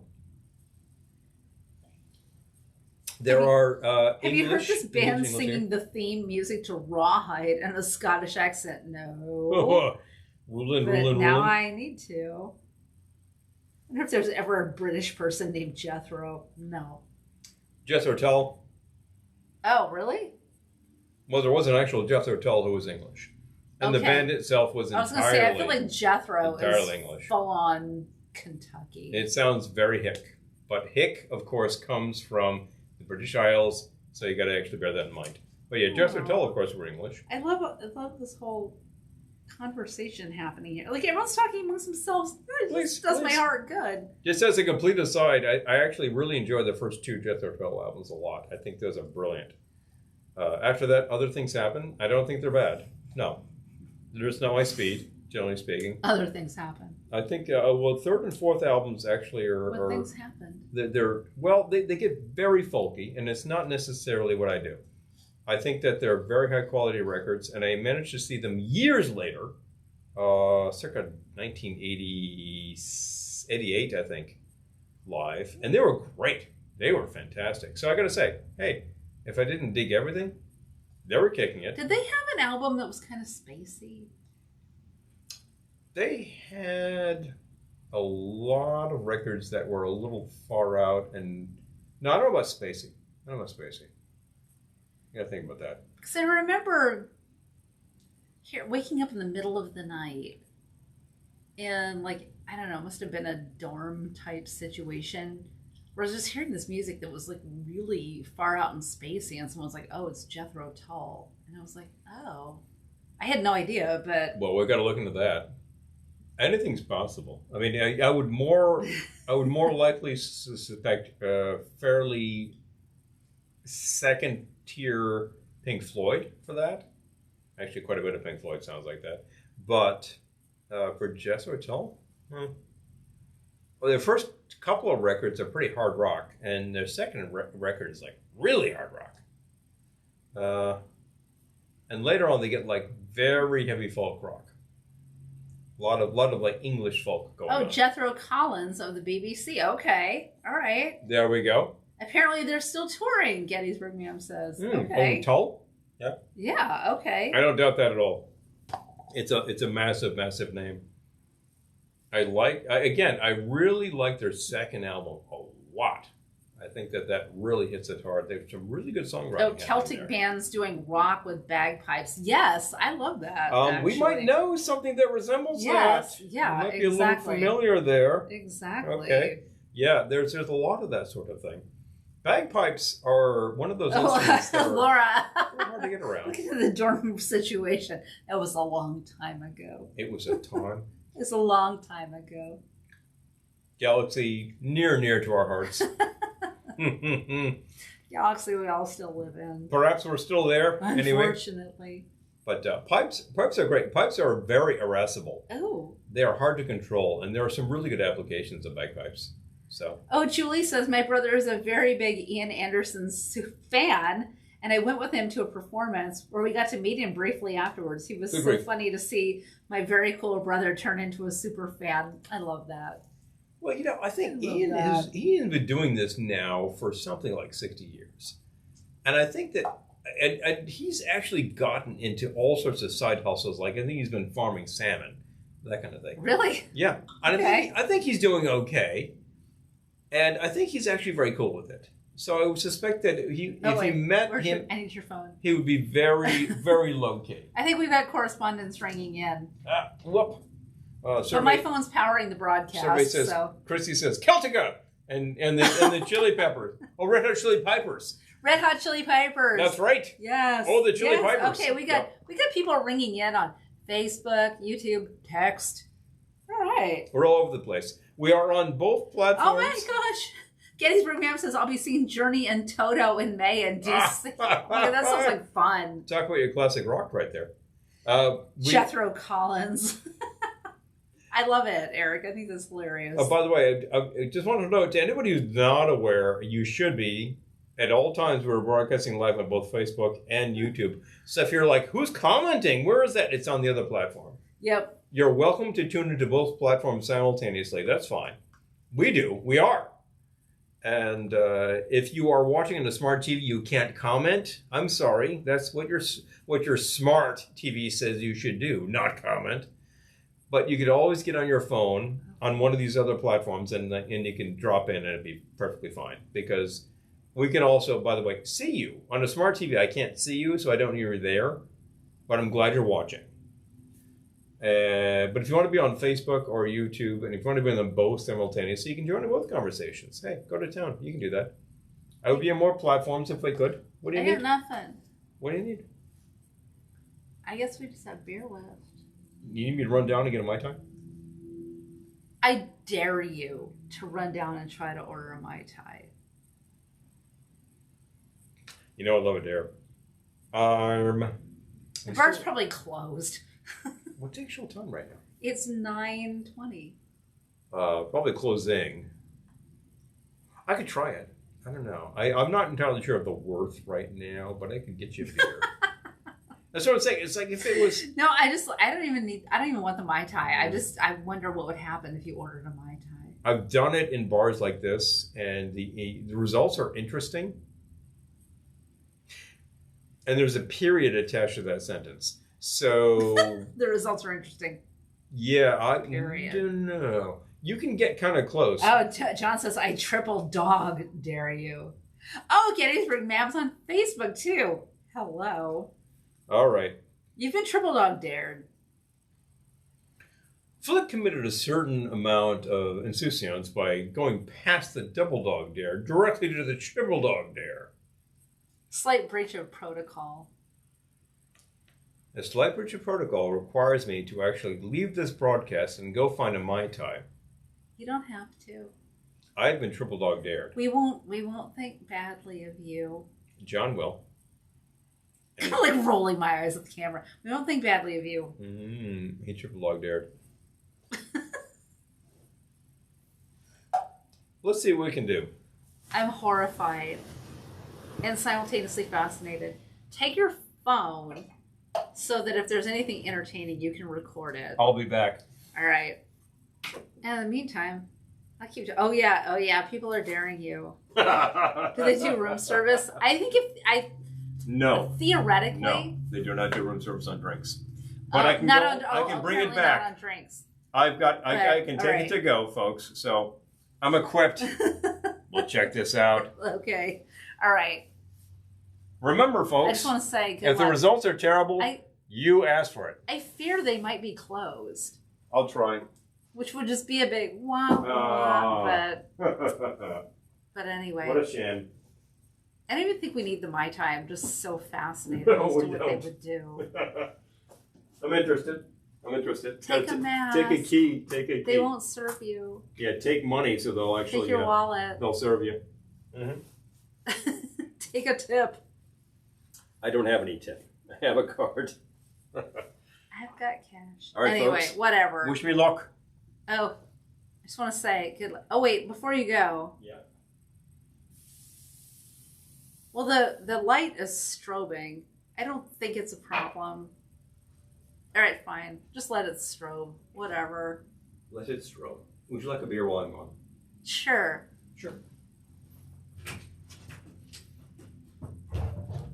There are have you heard English, this band English singing the theme music to Rawhide in a Scottish accent? No. Rulin'. I need to. I wonder if there's ever a British person named Jethro. No. Jethro Tull. Oh, really? Well, there was an actual Jethro Tull who was English. And the band itself was entirely I was going to say, I feel like Jethro is English. Full-on Kentucky. It sounds very hick. But hick, of course, comes from the British Isles, so you got to actually bear that in mind. But yeah, Jethro Tull, of course, were English. I love this whole conversation happening here. Like, everyone's talking amongst themselves. It does my heart good. Just as a complete aside, I actually really enjoyed the first two Jethro Tull albums a lot. I think those are brilliant. After that, other things happen. I don't think they're bad. No. There's no my speed, generally speaking. Other things happen. I think, third and fourth albums actually are... What things happened? They get very folky, and it's not necessarily what I do. I think that they're very high-quality records, and I managed to see them years later, circa 1988, I think, live, and they were great. They were fantastic. So I got to say, hey, if I didn't dig everything, they were kicking it. Did they have an album that was kind of spacey? They had a lot of records that were a little far out, and no, I don't know about spacey. You gotta think about that. Because I remember waking up in the middle of the night and, like, I don't know, it must have been a dorm type situation where I was just hearing this music that was like really far out and spacey, and someone was like, "Oh, it's Jethro Tull," and I was like, "Oh," I had no idea, but well, we got to look into that. Anything's possible. I mean, I would more likely suspect fairly second tier Pink Floyd for that. Actually, quite a bit of Pink Floyd sounds like that. But for Jethro Tull, well, their first couple of records are pretty hard rock, and their second record is like really hard rock. And later on, they get like very heavy folk rock. A lot of like English folk going on. Oh, Jethro Collins of the BBC. Okay, all right. There we go. Apparently, they're still touring. Gettysburg Ma'am says. Okay. Tull? Yeah. Yeah. Okay. I don't doubt that at all. It's a massive, massive name. I really like their second album a lot. I think that really hits it hard. They have some really good songwriting. Oh, Celtic bands doing rock with bagpipes. Yes, I love that. We might know something that resembles that. Yes, yeah, might be a little familiar there. Exactly. Okay. Yeah, there's a lot of that sort of thing. Bagpipes are one of those instruments that are Laura. hard to get around. Look at the dorm situation. That was a long time ago. It was a time. It's a long time ago. Galaxy near to our hearts. Galaxy we all still live in. Perhaps we're still there. Unfortunately. Anyway. But pipes are great. Pipes are very irascible. Oh. They are hard to control, and there are some really good applications of bagpipes. So. Oh, Julie says, my brother is a very big Ian Anderson fan, and I went with him to a performance where we got to meet him briefly afterwards. He was so funny to see my very cool brother turn into a super fan. I love that. Well, I think Ian's been doing this now for something like 60 years. And I think that and he's actually gotten into all sorts of side hustles. Like, I think he's been farming salmon, that kind of thing. Really? Yeah. And okay. I think he's doing okay. And I think he's actually very cool with it. So I would suspect that if you met him, I need your phone. He would be very, very low key. I think we've got correspondence ringing in. Whoop. But my phone's powering the broadcast. Says, so Christy says Celtica and the Chili Peppers. Oh, Red Hot Chili Pipers. Red Hot Chili Pipers. That's right. Yes. Oh, the Chili Pipers. Okay, we got people ringing in on Facebook, YouTube, text. All right. We're all over the place. We are on both platforms. Oh my gosh. Gettysburg Ma'am says, I'll be seeing Journey and Toto in May in D.C. That sounds like fun. Talk about your classic rock right there. Jethro Collins. I love it, Eric. I think that's hilarious. By the way, I just want to note to anybody who's not aware, you should be. At all times, we're broadcasting live on both Facebook and YouTube. So if you're like, who's commenting? Where is that? It's on the other platform. Yep. You're welcome to tune into both platforms simultaneously. That's fine. We do. We are. And if you are watching on a smart TV, you can't comment. I'm sorry. That's what your smart TV says you should do, not comment. But you could always get on your phone on one of these other platforms, and you can drop in, and it'd be perfectly fine. Because we can also, by the way, see you. On a smart TV, I can't see you, so I don't know you're there. But I'm glad you're watching. But if you want to be on Facebook or YouTube, and if you want to be on them both simultaneously, you can join in both conversations. Hey, go to town. You can do that. I would be on more platforms if I could. What do you need? I got nothing. What do you need? I guess we just have beer left. You need me to run down and get a Mai Tai? I dare you to run down and try to order a Mai Tai. You know I love a dare. The bar's probably closed. What's the actual time right now? It's 9:20. Probably closing. I could try it. I don't know. I'm not entirely sure of the worth right now, but I could get you a beer. That's what I'm saying. It's like if it was. No, I don't even want the Mai Tai. I wonder what would happen if you ordered a Mai Tai. I've done it in bars like this, and the results are interesting. And there's a period attached to that sentence. So the results are interesting. Yeah, I don't know. You can get kind of close. Oh, John says, I triple dog dare you. Oh, Gettysburg Map's on Facebook too. Hello. All right. You've been triple dog dared. Flick committed a certain amount of insouciance by going past the double dog dare directly to the triple dog dare. Slight breach of protocol. A slight breach of protocol requires me to actually leave this broadcast and go find a Mai Tai. You don't have to. I've been triple dog dared. We won't think badly of you. John will. I'm like rolling my eyes at the camera. We don't think badly of you. He triple dog dared. Let's see what we can do. I'm horrified. and simultaneously fascinated. Take your phone so that if there's anything entertaining, you can record it. I'll be back. All right. And in the meantime, I keep. Oh yeah. People are daring you. Do they do room service? I think No. theoretically. No, they do not do room service on drinks. But I can I can bring it back. Not on drinks. I can take it to go, folks. So I'm equipped. We'll check this out. Okay. All right. Remember, folks. I just want to say, if the results are terrible, you asked for it. I fear they might be closed. I'll try. Which would just be a big wah, but anyway. What a shame. I don't even think we need the Mai Tai. I'm just so fascinated as to what they would do. I'm interested. Take a mask. Take a key. They won't serve you. Yeah, take money so they'll actually. Take your wallet. They'll serve you. Mm-hmm. Take a tip. I don't have any tip. I have a card. I've got cash. All right, anyway, folks. Whatever. Wish me luck. Oh, I just want to say good. Oh wait, before you go. Yeah. Well, the light is strobing. I don't think it's a problem. All right, fine. Just let it strobe. Whatever. Let it strobe. Would you like a beer while I'm gone? Sure. Sure.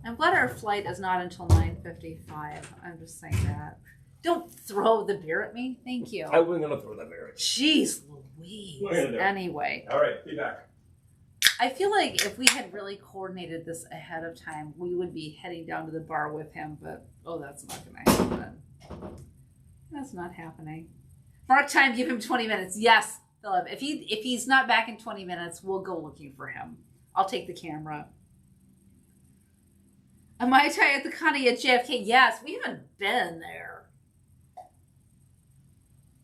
I'm glad our flight is not until 9:55. I'm just saying that. Don't throw the beer at me. Thank you. I wasn't going to throw that beer at you. Jeez Louise. Anyway. All right, be back. I feel like if we had really coordinated this ahead of time, we would be heading down to the bar with him, but that's not going to happen. That's not happening. Mark time, give him 20 minutes. Yes, Philip. If he's not back in 20 minutes, we'll go looking for him. I'll take the camera. A Mai Tai at the Connie at JFK. Yes, we haven't been there.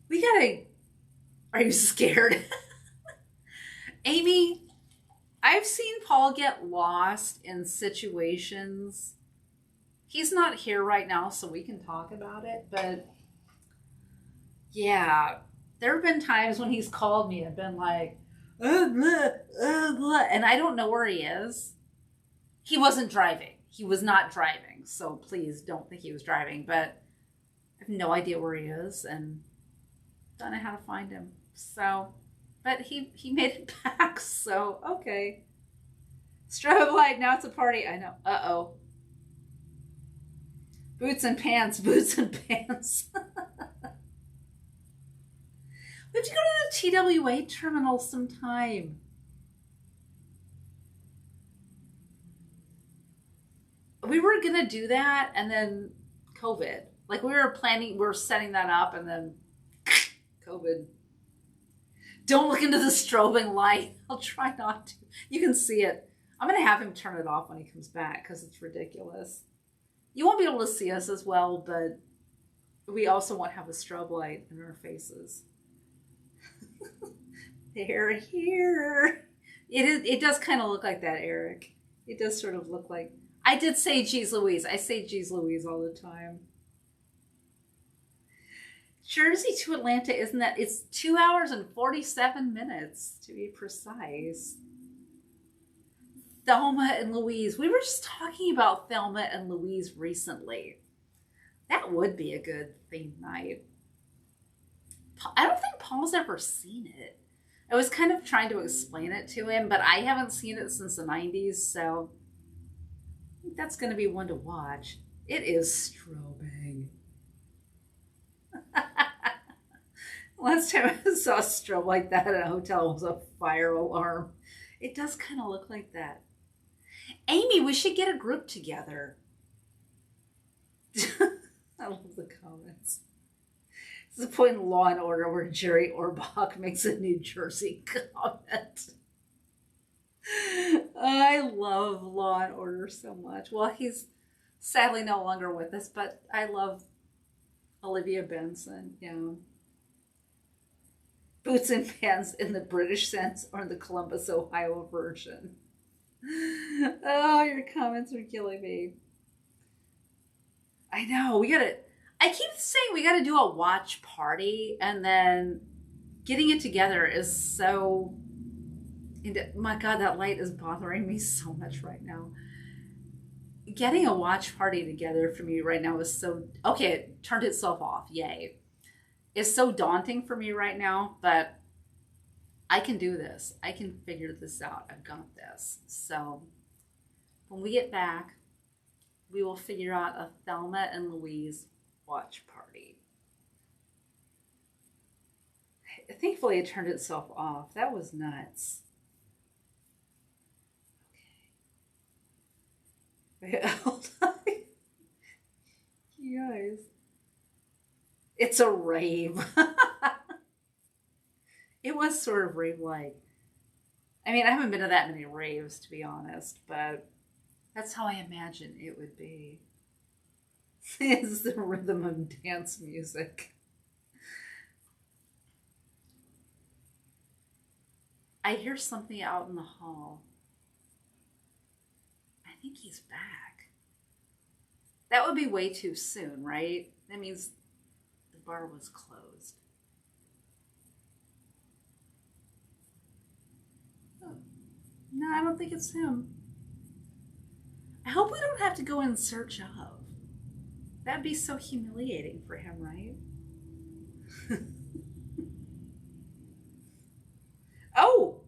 We gotta. Are you scared? Amy, I've seen Paul get lost in situations. He's not here right now, so we can talk about it, but yeah, there have been times when he's called me and been like, and I don't know where he is. He wasn't driving. He was not driving, so please don't think he was driving, but I have no idea where he is and don't know how to find him. So, but he made it back, so okay. Strobe light, now it's a party. I know. Uh-oh. Boots and pants. We have to go to the TWA terminal sometime. We were going to do that, and then COVID. Like, we were setting that up, and then COVID. Don't look into the strobing light. I'll try not to. You can see it. I'm going to have him turn it off when he comes back, because it's ridiculous. You won't be able to see us as well, but we also won't have a strobe light in our faces. They're here. It does kind of look like that, Eric. It does sort of look like... I did say geez Louise. I say geez Louise all the time. Jersey to Atlanta, isn't that? It's 2 hours and 47 minutes to be precise. Thelma and Louise. We were just talking about Thelma and Louise recently. That would be a good theme night. I don't think Paul's ever seen it. I was kind of trying to explain it to him, but I haven't seen it since the 90s, so I think that's going to be one to watch. It is strobing. Last time I saw a strobe like that at a hotel was a fire alarm. It does kind of look like that. Amy, we should get a group together. I love the comments. This is the point in Law and Order where Jerry Orbach makes a New Jersey comment. I love Law and Order so much. Well, he's sadly no longer with us, but I love Olivia Benson. Yeah. Boots and pants in the British sense or in the Columbus, Ohio version. Oh, your comments are killing me. I know. I keep saying we gotta do a watch party, and then getting it together is And my God, that light is bothering me so much right now. Getting a watch party together for me right now is so, okay, it turned itself off. Yay. It's so daunting for me right now, but I can do this. I can figure this out. I've got this. So when we get back, we will figure out a Thelma and Louise watch party. Thankfully, it turned itself off. That was nuts. Okay. Hold on. You guys. It's a rave. It was sort of rave-like. I mean, I haven't been to that many raves, to be honest, but that's how I imagine it would be. It's the rhythm of dance music. I hear something out in the hall. I think he's back. That would be way too soon, right? That means the bar was closed. Oh. No, I don't think it's him. I hope we don't have to go in search of. That'd be so humiliating for him, right? Oh!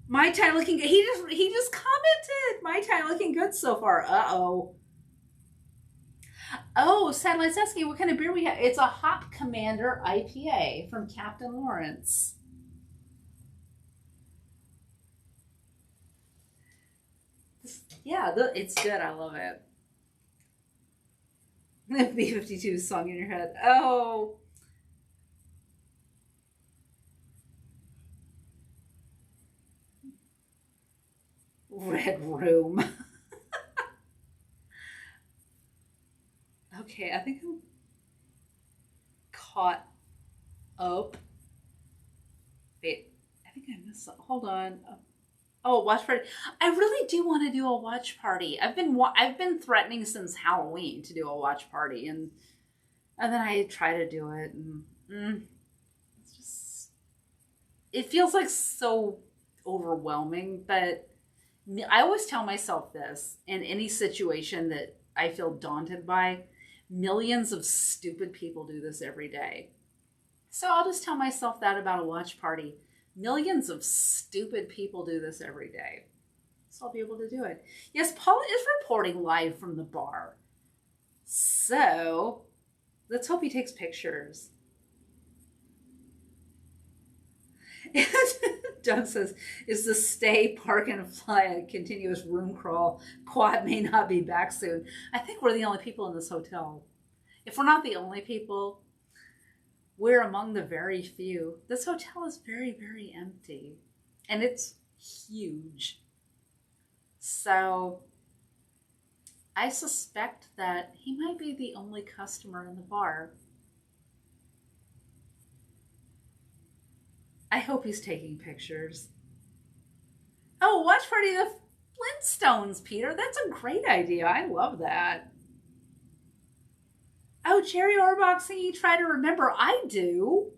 Mai Tai looking good. He just commented. Mai Tai looking good so far. Uh-oh. Oh, Satellite's asking what kind of beer we have. It's a Hop Commander IPA from Captain Lawrence. Yeah, it's good. I love it. B-52 song in your head. Oh. Red Room. Okay, I think I'm caught up. Wait, I think I missed something. Hold on. Oh, watch party. I really do want to do a watch party. I've been threatening since Halloween to do a watch party, and then I try to do it, and it's just, it feels like so overwhelming. But I always tell myself this in any situation that I feel daunted by: millions of stupid people do this every day. So I'll just tell myself that about a watch party. Millions of stupid people do this every day. So I'll be able to do it. Yes, Paul is reporting live from the bar. So let's hope he takes pictures. Doug says, is the stay, park, and fly a continuous room crawl? Quad may not be back soon. I think we're the only people in this hotel. If we're not the only people, we're among the very few. This hotel is very, very empty. And it's huge. So I suspect that he might be the only customer in the bar. I hope he's taking pictures. Oh, watch party of the Flintstones, Peter. That's a great idea. I love that. Oh, Jerry Orbach singing Try to Remember. I do.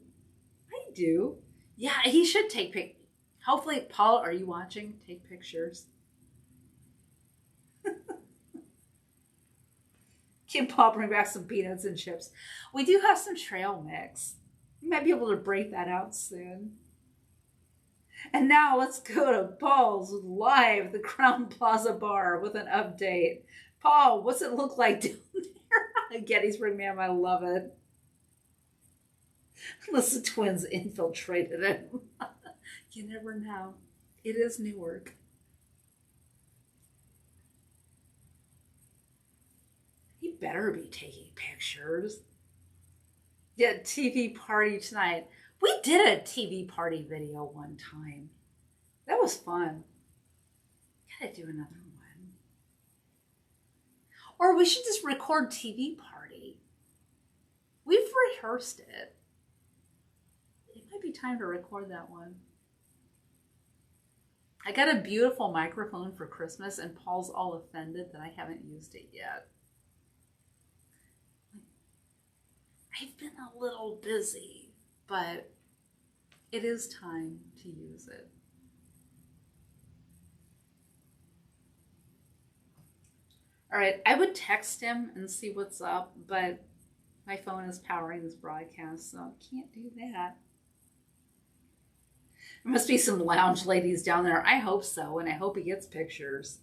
Yeah, he should take pictures. Hopefully, Paul, are you watching? Take pictures. Kid Paul, bring back some peanuts and chips. We do have some trail mix. We might be able to break that out soon. And now let's go to Paul's live, the Crowne Plaza bar with an update. Paul, what's it look like down there? Gettysburg Ma'am, I love it. Unless the twins infiltrated him. You never know. It is Newark. He better be taking pictures. Yeah, TV party tonight. We did a TV party video one time. That was fun. Gotta do another one. Or we should just record TV party. We've rehearsed it. It might be time to record that one. I got a beautiful microphone for Christmas, and Paul's all offended that I haven't used it yet. I've been a little busy, but it is time to use it. All right, I would text him and see what's up, but my phone is powering this broadcast, so I can't do that. There must be some lounge ladies down there. I hope so, and I hope he gets pictures.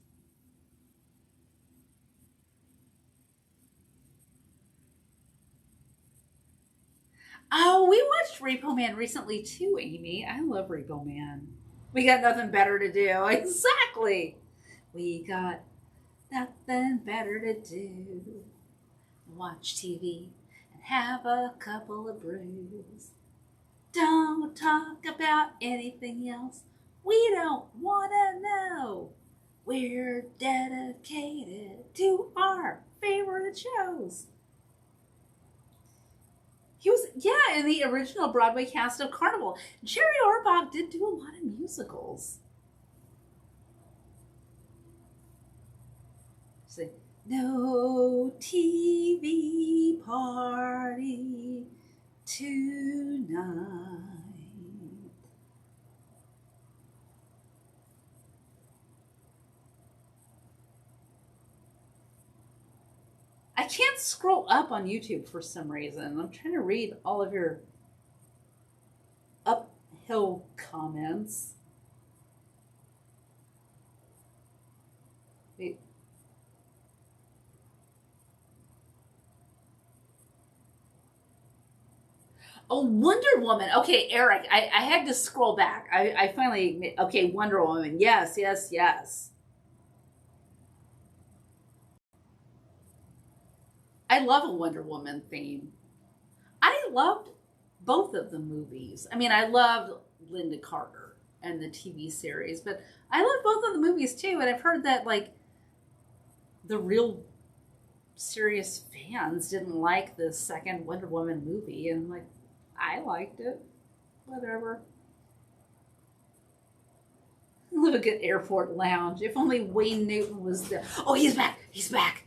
Oh, we watched Repo Man recently too, Amy. I love Repo Man. We got nothing better to do. Exactly. We got nothing better to do. Watch TV and have a couple of brews. Don't talk about anything else. We don't want to know. We're dedicated to our favorite shows. He was, yeah, in the original Broadway cast of Carnival. Jerry Orbach did do a lot of musicals. Say, no TV party tonight. I can't scroll up on YouTube for some reason. I'm trying to read all of your uphill comments. Wait. Oh, Wonder Woman. Okay, Eric, I had to scroll back. I finally, okay, Wonder Woman. Yes, yes, yes. I love a Wonder Woman theme. I loved both of the movies. I mean, I loved Linda Carter and the TV series, but I love both of the movies too. And I've heard that, like, the real serious fans didn't like the second Wonder Woman movie. And I'm like, I liked it. Whatever. Live a good airport lounge. If only Wayne Newton was there. Oh, he's back. He's back.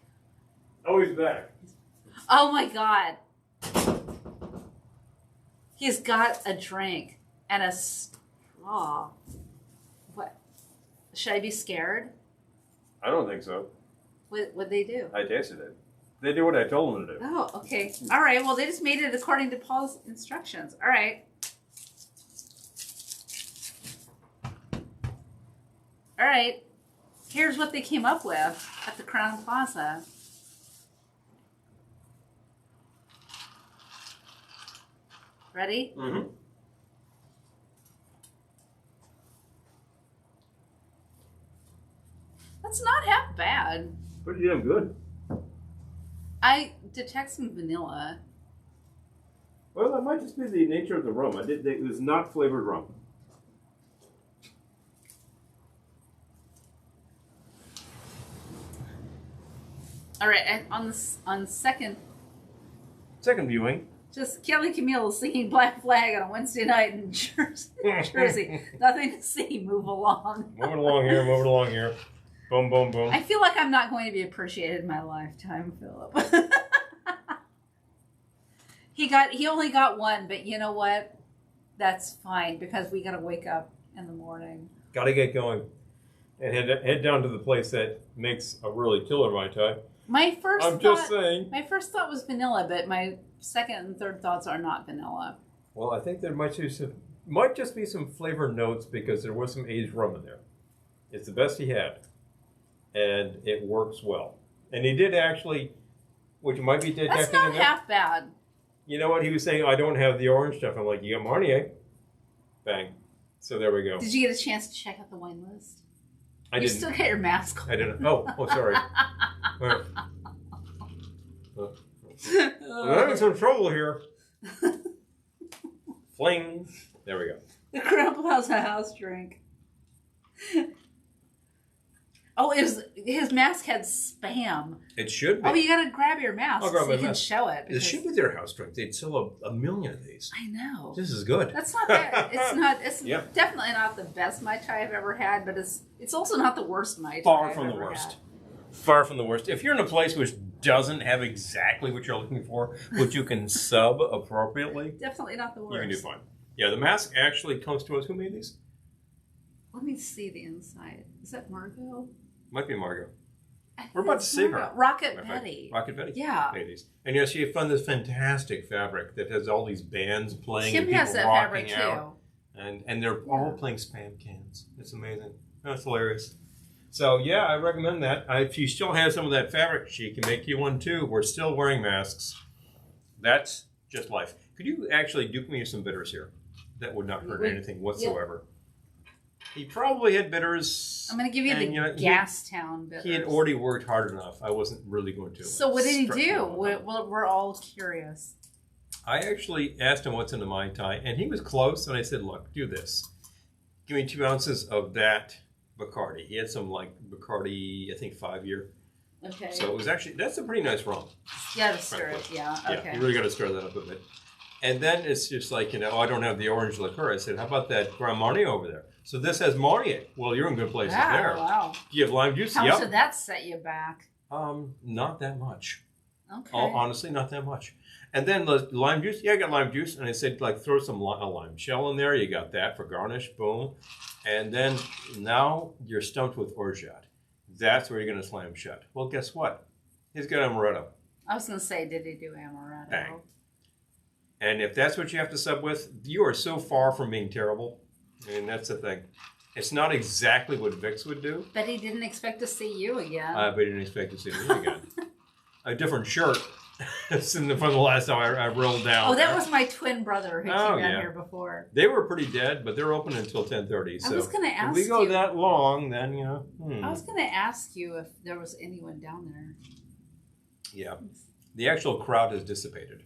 Oh, he's back. Oh my God. He's got a drink and a straw. What? Should I be scared? I don't think so. What'd they do? I tasted it. They did what I told them to do. Oh, okay. All right. Well, they just made it according to Paul's instructions. All right. All right. Here's what they came up with at the Crowne Plaza. Ready? Mm-hmm. That's not half bad. Pretty damn good. I detect some vanilla. Well, that might just be the nature of the rum. It was not flavored rum. All right, on second viewing. Just Kelly Camille singing Black Flag on a Wednesday night in Jersey. Nothing to see. Move along. Moving along here. Boom, boom, boom. I feel like I'm not going to be appreciated in my lifetime, Philip. He only got one, but you know what? That's fine because we got to wake up in the morning. Got to get going and head down to the place that makes a really killer Mai Tai. My first thought was vanilla, but my second and third thoughts are not vanilla. Well, I think there might just be some flavor notes because there was some aged rum in there. It's the best he had, and it works well. And he did actually, which might be detecting. That's not half bad. You know what he was saying? I don't have the orange stuff. I'm like, you got Marnier. Bang. So there we go. Did you get a chance to check out the wine list? I didn't. You still got your mask on. I didn't. Oh, sorry. I'm having some trouble here. Fling. There we go. The Crowne Plaza house drink. Oh, his mask had Spam. It should be. Oh, you gotta grab your mask so you can mask. show it. It should be their house drink. They'd sell a million of these. I know. This is good. That's not bad. It's Yep. definitely not the best Mai Tai I've ever had, but it's also not the worst Mai Tai Far I've from the ever worst. had. Far from the worst. If you're in a place which doesn't have exactly what you're looking for, which you can sub appropriately, Definitely not the worst. you can do fine. Yeah, the mask actually comes to us. Who made these? Let me see the inside. Is that Margot? Might be Margot. We're about to see her. Rocket Betty. Rocket Betty. Yeah. Ladies. And yes, she found this fantastic fabric that has all these bands playing Kim and people has that rocking fabric out. And they're all playing Spam cans. It's amazing. That's hilarious. So yeah, I recommend that. If you still have some of that fabric, she can make you one too. We're still wearing masks. That's just life. Could you actually duke me some bitters here? That would not hurt anything whatsoever. He probably had bitters. I'm going to give you the Gastown bitters. He had already worked hard enough. I wasn't really going to. So what did he do? We're all curious. I actually asked him what's in the Mai Tai, and he was close, and I said, look, do this. Give me 2 ounces of that Bacardi. He had some, like, Bacardi, I think, 5-year. Okay. So it was actually, that's a pretty nice rum. Yeah, to stir it, yeah. Okay. Yeah, you really got to stir that up a bit. And then it's just like, I don't have the orange liqueur. I said, how about that Grand Marnier over there? So this has Marnier. Well, you're in good places there. Wow. Do you have lime juice? How much did that set you back? Not that much. Okay. Honestly, not that much. And then the lime juice. Yeah, I got lime juice. And I said, like, throw some lime shell in there. You got that for garnish. Boom. And then now you're stumped with orgeat. That's where you're going to slam shut. Well, guess what? He's got amaretto. I was going to say, did he do amaretto? Bang. And if that's what you have to sub with, you are so far from being terrible. And that's the thing. It's not exactly what Vicks would do. But he didn't expect to see you again. But he didn't expect to see me again. A different shirt from the last time I rolled down. Oh, that was my twin brother who came down here before. They were pretty dead, but they're open until 10:30. So I was going to ask you. If we go that long, then, I was going to ask you if there was anyone down there. Yeah. The actual crowd has dissipated.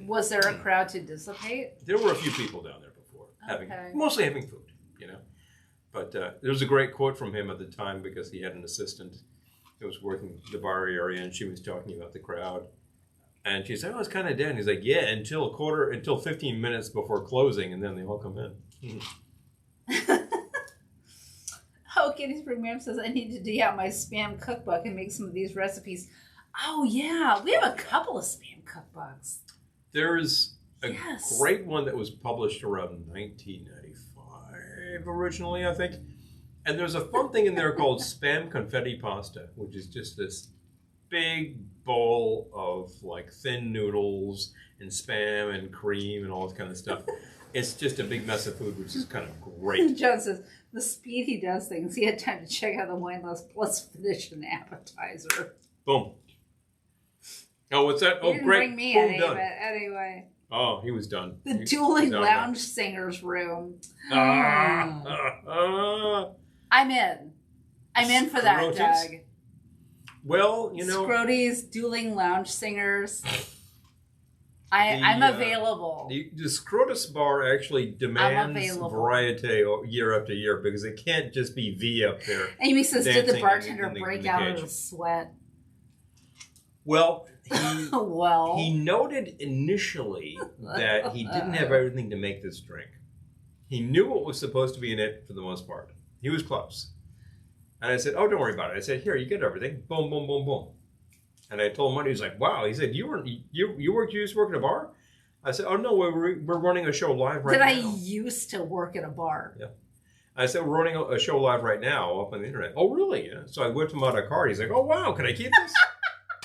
Was there a crowd to dissipate? There were a few people down there before, mostly having food, But there was a great quote from him at the time because he had an assistant that was working the bar area, and she was talking about the crowd. And she said, "Oh, it's kind of dead." And he's like, "Yeah, until 15 minutes before closing, and then they all come in." Oh, Gettysburg Ma'am says, I need to dig out my Spam cookbook and make some of these recipes. Oh, yeah. We have a couple of Spam cookbooks. There's a great one that was published around 1995 originally, I think. And there's a fun thing in there called Spam Confetti Pasta, which is just this big bowl of like thin noodles and Spam and cream and all this kind of stuff. It's just a big mess of food, which is kind of great. John says, the speed he does things, he had time to check out the wine list plus finish an appetizer. Boom. Oh, what's that? He didn't bring me any, but anyway. Oh, he was done. The dueling lounge singers room. I'm in. I'm in for that, Doug. Well, Scroties, dueling lounge singers. I'm available. The Scrotus bar actually demands variety year after year because it can't just be V up there. Amy says, did the bartender break out of the sweat? Well, he noted initially that he didn't have everything to make this drink. He knew what was supposed to be in it for the most part. He was close. And I said, oh, don't worry about it. I said, here, you get everything. Boom, boom, boom, boom. And I told him, he was like, wow. He said, you used to work at a bar? I said, oh, no, we're running a show live right now. I used to work at a bar? Yeah. I said, we're running a show live right now up on the internet. Oh, really? Yeah. So I whipped him out a card. He's like, oh, wow, can I keep this?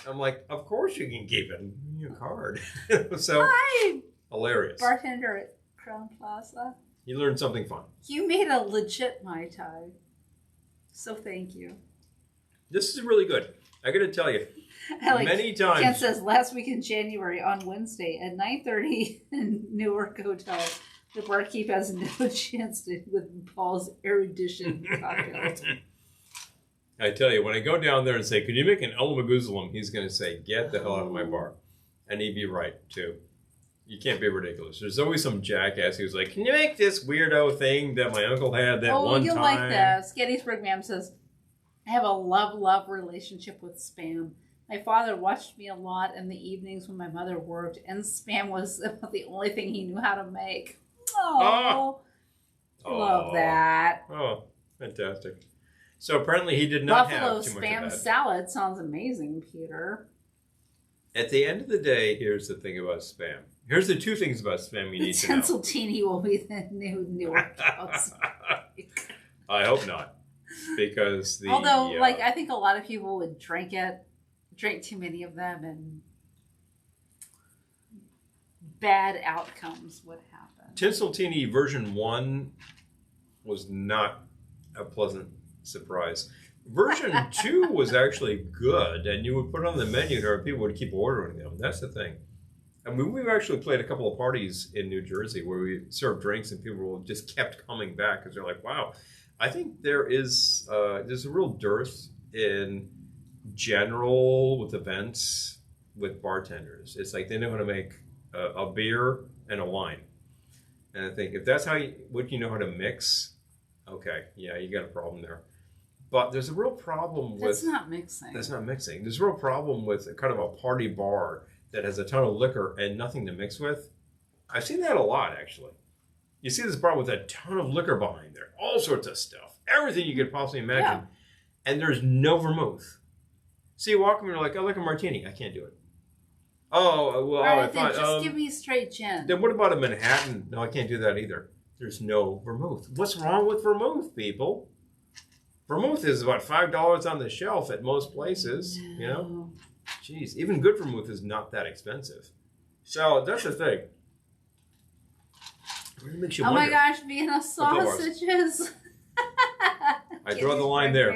I'm like, of course you can keep it. Give me a card. So, hi. Hilarious. Bartender at Crowne Plaza. You learned something fun. You made a legit Mai Tai. So thank you. This is really good. I got to tell you. Many times. Ken says, last week in January on Wednesday at 9:30 in Newark Hotel, the barkeep has no chance to with Paul's erudition cocktails. I tell you, when I go down there and say, could you make an El Maguzalem? He's going to say, get the hell out of my bar. And he'd be right, too. You can't be ridiculous. There's always some jackass who's like, can you make this weirdo thing that my uncle had that one time? Oh, you'll like this. Gettysburg Ma'am says, I have a love relationship with Spam. My father watched me a lot in the evenings when my mother worked, and Spam was about the only thing he knew how to make. Oh, love that. Oh, fantastic. So apparently he did not have too much of that. Buffalo Spam salad sounds amazing, Peter. At the end of the day, here's the thing about Spam. Here's the two things about Spam you need to know. Tinseltini will be the new Newark outside. I hope not. because the Although, like, I think a lot of people would drink too many of them, and bad outcomes would happen. Tinseltini version 1 was not a pleasant surprise. Version 2 was actually good, and you would put it on the menu and people would keep ordering them. That's the thing. I mean, we've actually played a couple of parties in New Jersey where we served drinks and people just kept coming back because they're like, wow. I think there's a real dearth in general with events with bartenders. It's like they know how to make a beer and a wine. And I think if that's what you know how to mix, okay, yeah, you got a problem there. But there's a real problem with... That's not mixing. That's not mixing. There's a real problem with kind of a party bar that has a ton of liquor and nothing to mix with. I've seen that a lot, actually. You see this bar with a ton of liquor behind there. All sorts of stuff. Everything you could possibly imagine. Yeah. And there's no vermouth. So you walk in and you're like, I like a martini. I can't do it. Oh, well, All right, I thought... then just give me straight gin. Then what about a Manhattan? No, I can't do that either. There's no vermouth. What's wrong with vermouth, people? Vermouth is about $5 on the shelf at most places, you know? Jeez, even good vermouth is not that expensive. So that's the thing. It really makes you wonder. wonder. My gosh, Vienna sausages. I draw the line there.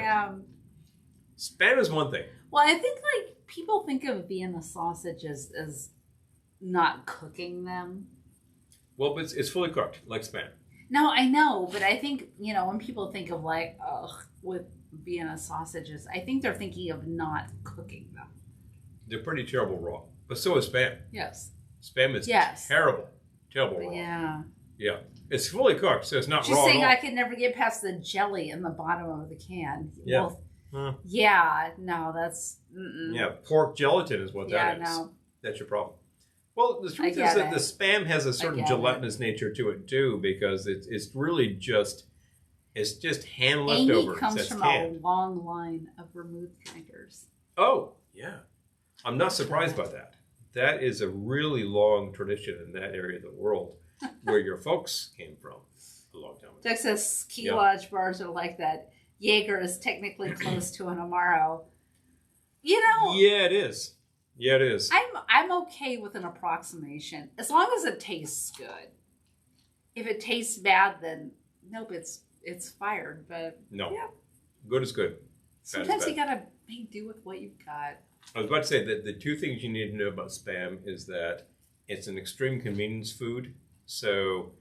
Spam is one thing. Well, I think like people think of Vienna sausages as not cooking them. Well, but it's fully cooked, like Spam. No, I know, but I think, you know, when people think of like, with Vienna sausages, I think they're thinking of not cooking them. They're pretty terrible raw. But so is Spam. Yes. Spam is terrible. Terrible raw. Yeah. Yeah. It's fully cooked, so it's not She's raw saying at all. I could never get past the jelly in the bottom of the can. Yeah. Well, yeah, no, that's... Mm-mm. Yeah, pork gelatin is what that is. Yeah, no. That's your problem. Well, the truth is that the Spam has a certain gelatinous nature to it, too, because it's really just... It's just hand leftovers. Amy comes that's from canned. a long line of vermouth drinkers. Oh, yeah. I'm not surprised by that. That is a really long tradition in that area of the world where your folks came from a long time ago. Texas Key Lodge bars are like that. Jaeger is technically close to an Amaro. You know... Yeah, it is. Yeah, it is. I'm okay with an approximation as long as it tastes good. If it tastes bad, then nope, it's fired. But no, yeah. Good is good. Sometimes you gotta make do with what you've got. I was about to say that the two things you need to know about Spam is that it's an extreme convenience food. So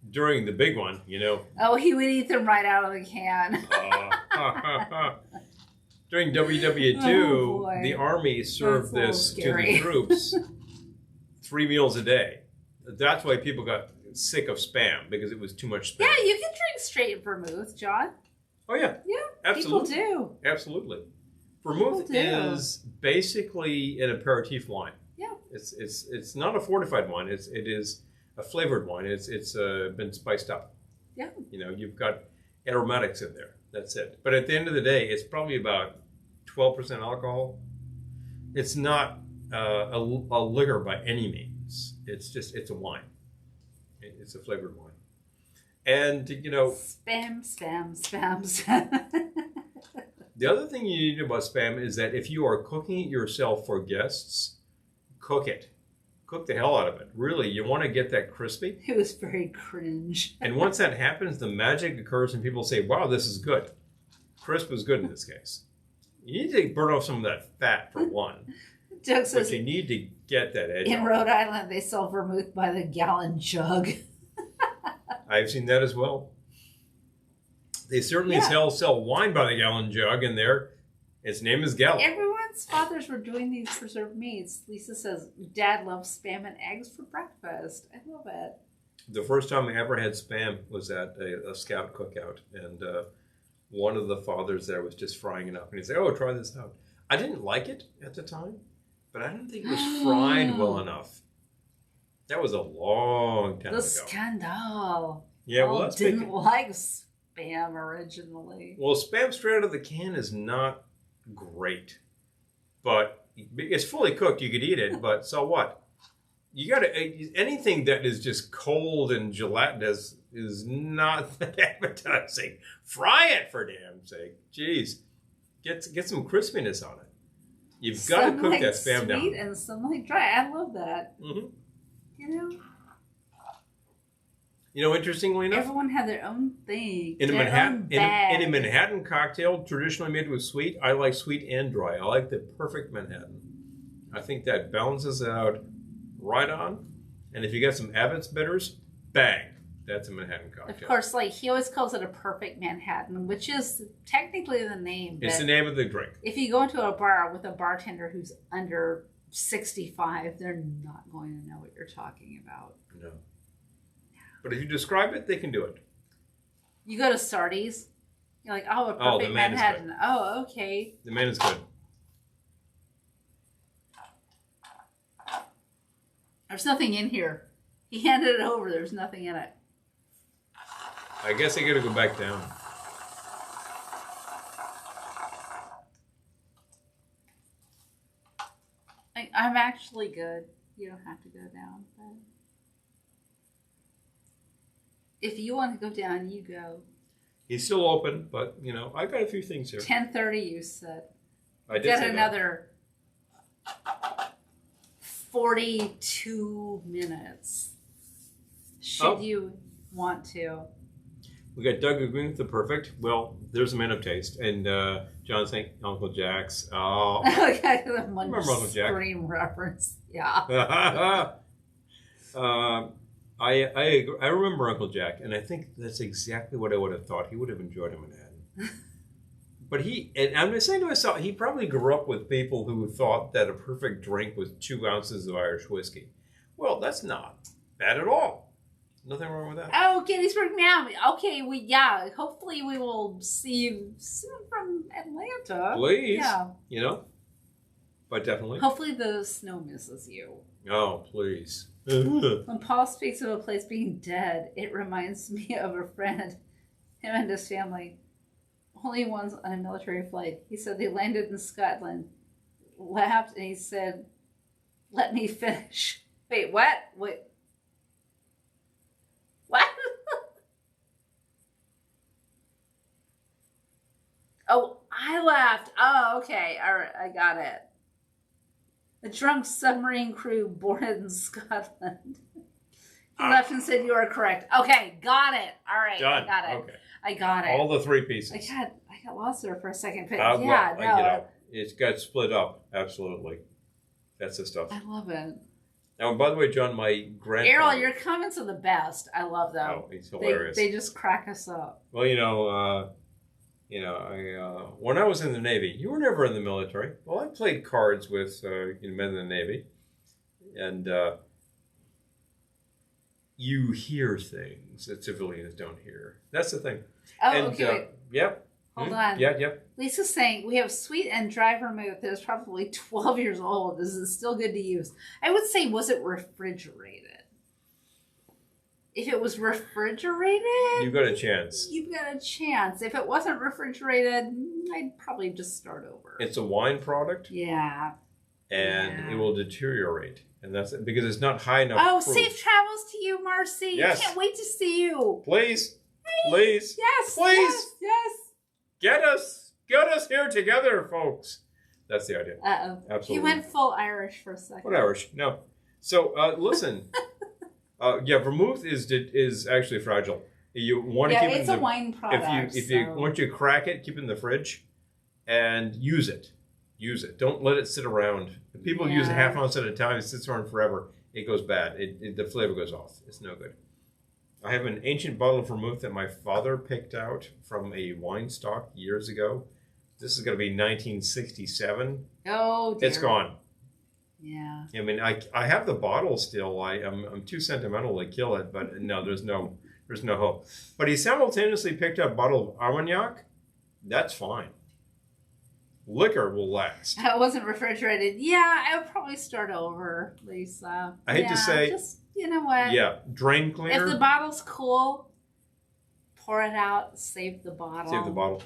during the big one, you know. Oh, he would eat them right out of the can. During WW2, the Army served this to the troops 3 meals a day. That's why people got sick of Spam, because it was too much Spam. Yeah, you can drink straight vermouth, John. Oh, yeah. Yeah, absolutely. People do. Absolutely. Vermouth is basically an aperitif wine. Yeah. It's not a fortified wine. It is a flavored wine. It's been spiced up. Yeah. You know, you've got aromatics in there. That's it. But at the end of the day, it's probably about 12% alcohol. It's not a liquor by any means. It's a wine. It's a flavored wine. And, you know... Spam. The other thing you need to know about Spam is that if you are cooking it yourself for guests, cook it. Cook the hell out of it. Really, you want to get that crispy. It was very cringe. And once that happens, the magic occurs and people say, wow, this is good. Crisp is good in this case. You need to burn off some of that fat for one. Doug says, but you need to get that edge in off. Rhode Island, they sell vermouth by the gallon jug. I've seen that as well. They certainly sell wine by the gallon jug in there. Its name is Gallon. Everyone's fathers were doing these preserved meats. Lisa says, Dad loves Spam and eggs for breakfast. I love it. The first time I ever had Spam was at a scout cookout. And one of the fathers there was just frying it up. And he said, oh, try this out. I didn't like it at the time, but I didn't think it was fried well enough. That was a long time ago. The scandal. Yeah, well, that's didn't like Spam originally. Well, Spam straight out of the can is not great, but it's fully cooked. You could eat it, but so what? You got to anything that is just cold and gelatinous is not that appetizing. Fry it for damn sake. Jeez. Get some crispiness on it. You've got to cook like that spam down. Sweet and some like dry. I love that. Mm-hmm. You know, interestingly enough, everyone had their own thing. In a Manhattan cocktail, traditionally made with sweet, I like sweet and dry. I like the perfect Manhattan. I think that balances it out right on. And if you got some Abbott's bitters, bang, that's a Manhattan cocktail. Of course, like he always calls it a perfect Manhattan, which is technically the name. It's the name of the drink. If you go into a bar with a bartender who's under 65, they're not going to know what you're talking about. No. But if you describe it, they can do it. You go to Sardi's, you're like, oh, a perfect Manhattan. Oh, okay. The man is good. There's nothing in here. He handed it over. There's nothing in it. I guess I got to go back down. I'm actually good. You don't have to go down. But if you want to go down, you go. He's still open, but, I got a few things here. 10:30, you said. I did Get say another 42 minutes. Should you want to. We got Doug agreeing with the perfect. Well, there's a man of taste. And John saying Uncle Jack's. Oh. Okay, the one remember Uncle Jack. Scream reference. Yeah. I remember Uncle Jack, and I think that's exactly what I would have thought. He would have enjoyed a Manhattan. But and I'm saying to myself, he probably grew up with people who thought that a perfect drink was 2 ounces of Irish whiskey. Well, that's not bad at all. Nothing wrong with that. Oh, Gettysburg now. Okay, hopefully we will see you soon from Atlanta. Please. Yeah. But definitely. Hopefully the snow misses you. Oh, please. When Paul speaks of a place being dead, it reminds me of a friend, him and his family, only once on a military flight. He said they landed in Scotland, laughed, and he said, "Let me finish." Wait, what? Wait. What? Oh, I laughed. Oh, okay. All right, I got it. The drunk submarine crew boarded in Scotland. He left and said, "You are correct." Okay, got it. All right, done. I got it. Okay. I got it. All the 3 pieces. I got lost there for a second, but It's got split up. Absolutely. That's the stuff. I love it. Now, by the way, John, my grandfather... Errol, your comments are the best. I love them. Oh, he's hilarious. They just crack us up. Well, when I was in the Navy, you were never in the military. Well, I played cards with men in the Navy, and you hear things that civilians don't hear. That's the thing. Oh, and, okay. Wait. Yep. Hold on. Yep. Lisa's saying, we have sweet and dry vermouth that is probably 12 years old. Is it still good to use? I would say, was it refrigerated? If it was refrigerated... You've got a chance. You've got a chance. If it wasn't refrigerated, I'd probably just start over. It's a wine product. Yeah. And it will deteriorate. And that's it, because it's not high enough proof. Safe travels to you, Marcy. Yes. Can't wait to see you. Please. Please. Yes. Please. Yes. Get us here together, folks. That's the idea. Uh-oh. Absolutely. He went full Irish for a second. What Irish? No. So, listen. Vermouth is actually fragile. You want to keep it it's a wine product. Once you crack it, keep it in the fridge and use it. Use it. Don't let it sit around. If people use a half ounce at a time, it sits around forever. It goes bad. The flavor goes off. It's no good. I have an ancient bottle of vermouth that my father picked out from a wine stock years ago. This is going to be 1967. Oh, dear. It's gone. Yeah. I mean, I have the bottle still. I'm too sentimental to kill it, but no, there's no hope. But he simultaneously picked up a bottle of Armagnac. That's fine. Liquor will last. It wasn't refrigerated. Yeah, I would probably start over, Lisa. I hate to say, just, you know what? Yeah, drain cleaner. If the bottle's cool, pour it out, save the bottle.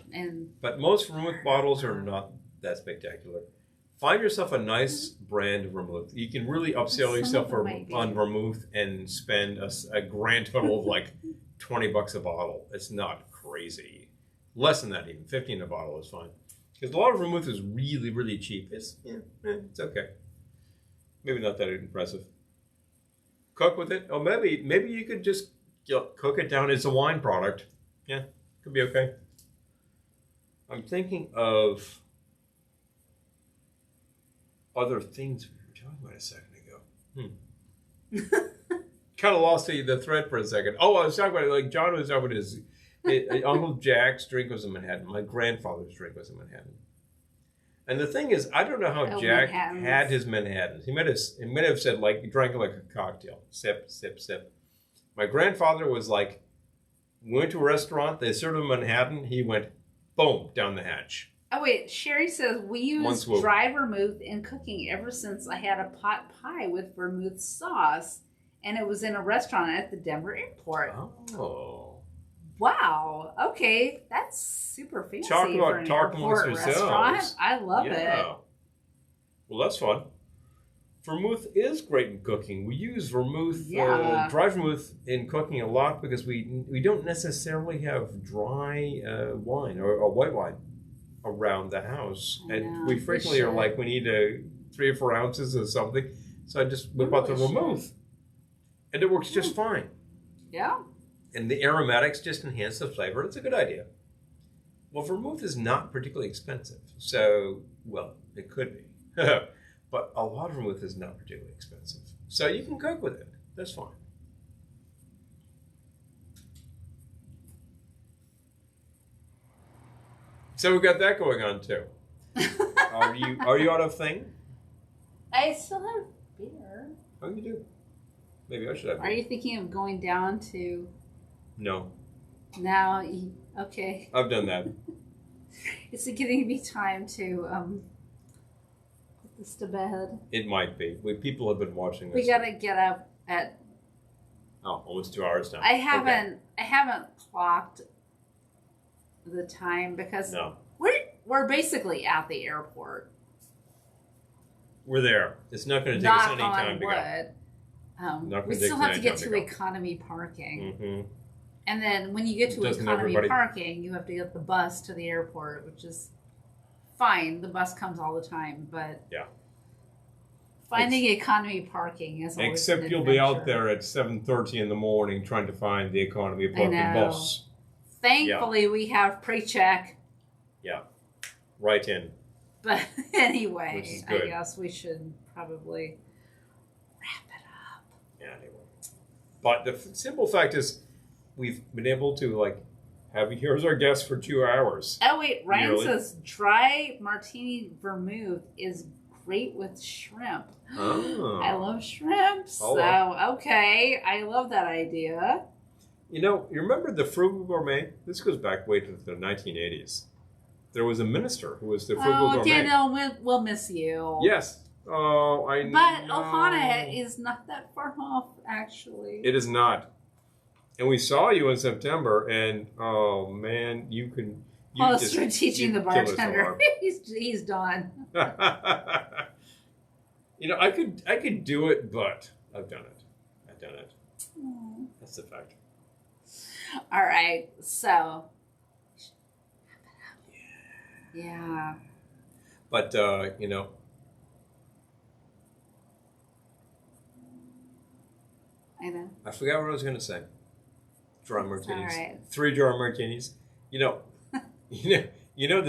But most vermouth bottles are not that spectacular. Find yourself a nice brand of vermouth. You can really upsell yourself on vermouth and spend a grand total of like $20 a bottle. It's not crazy. Less than that even. 15 a bottle is fine. Because a lot of vermouth is really, really cheap. It's okay. Maybe not that impressive. Cook with it. Oh, maybe you could just cook it down as a wine product. Yeah, could be okay. I'm thinking of other things we were talking about a second ago. Kind of lost the thread for a second. Oh, I was talking about, like, John was talking about his Uncle Jack's drink was a Manhattan. My grandfather's drink was a Manhattan. And the thing is, I don't know how Jack had his Manhattans. He might have said, like, he drank it like a cocktail. Sip, sip, sip. My grandfather was like, went to a restaurant, they served him Manhattan, he went, boom, down the hatch. Oh, wait. Sherry says, we use dry vermouth in cooking ever since I had a pot pie with vermouth sauce. And it was in a restaurant at the Denver airport. Oh. Wow. Okay. That's super fancy Talk for about an talking amongst airport yourselves. restaurant. I love it. Well, that's fun. Vermouth is great in cooking. We use vermouth, dry vermouth in cooking a lot because we don't necessarily have dry wine or white wine around the house. And we frequently are like, we need 3 or 4 ounces of something. So I just whip out the vermouth. And it works just fine. Yeah. And the aromatics just enhance the flavor. It's a good idea. Well, vermouth is not particularly expensive. So, well, it could be. But a lot of vermouth is not particularly expensive. So you can cook with it. That's fine. So we've got that going on too. Are you out of thing? I still have beer. Oh, you do. Maybe I should have beer. Are you thinking of going down to... No. Now, okay. I've done that. Is it getting to be time to put this to bed? It might be. People have been watching this. We gotta get up at... Oh, almost 2 hours now. I haven't clocked the time because we're basically at the airport. We're there. It's not going to take us any time to go. We still have to get to economy parking. Mm-hmm. And then when you get to economy parking, you have to get the bus to the airport, which is fine. The bus comes all the time, but finding economy parking is always except an you'll be out there at 7:30 in the morning trying to find the economy parking bus. Thankfully, we have pre-check. Yeah, right in. But anyway, I guess we should probably wrap it up. Yeah, anyway. But the simple fact is, we've been able to have you here as our guest for 2 hours. Oh wait, Ryan says dry martini vermouth is great with shrimp. Oh. I love shrimp. So okay, I love that idea. You remember the Frugal Gourmet? This goes back way to the 1980s. There was a minister who was the Frugal Gourmet. Daniel, we'll miss you. Yes. Oh, I know. But Ohana is not that far off, actually. It is not. And we saw you in September, and oh man, you start teaching the bartender. he's done. I could do it, but I've done it. That's the fact. All right, so. Yeah. But I know. I forgot what I was going to say. Dry martinis. All right. 3 dry martinis. The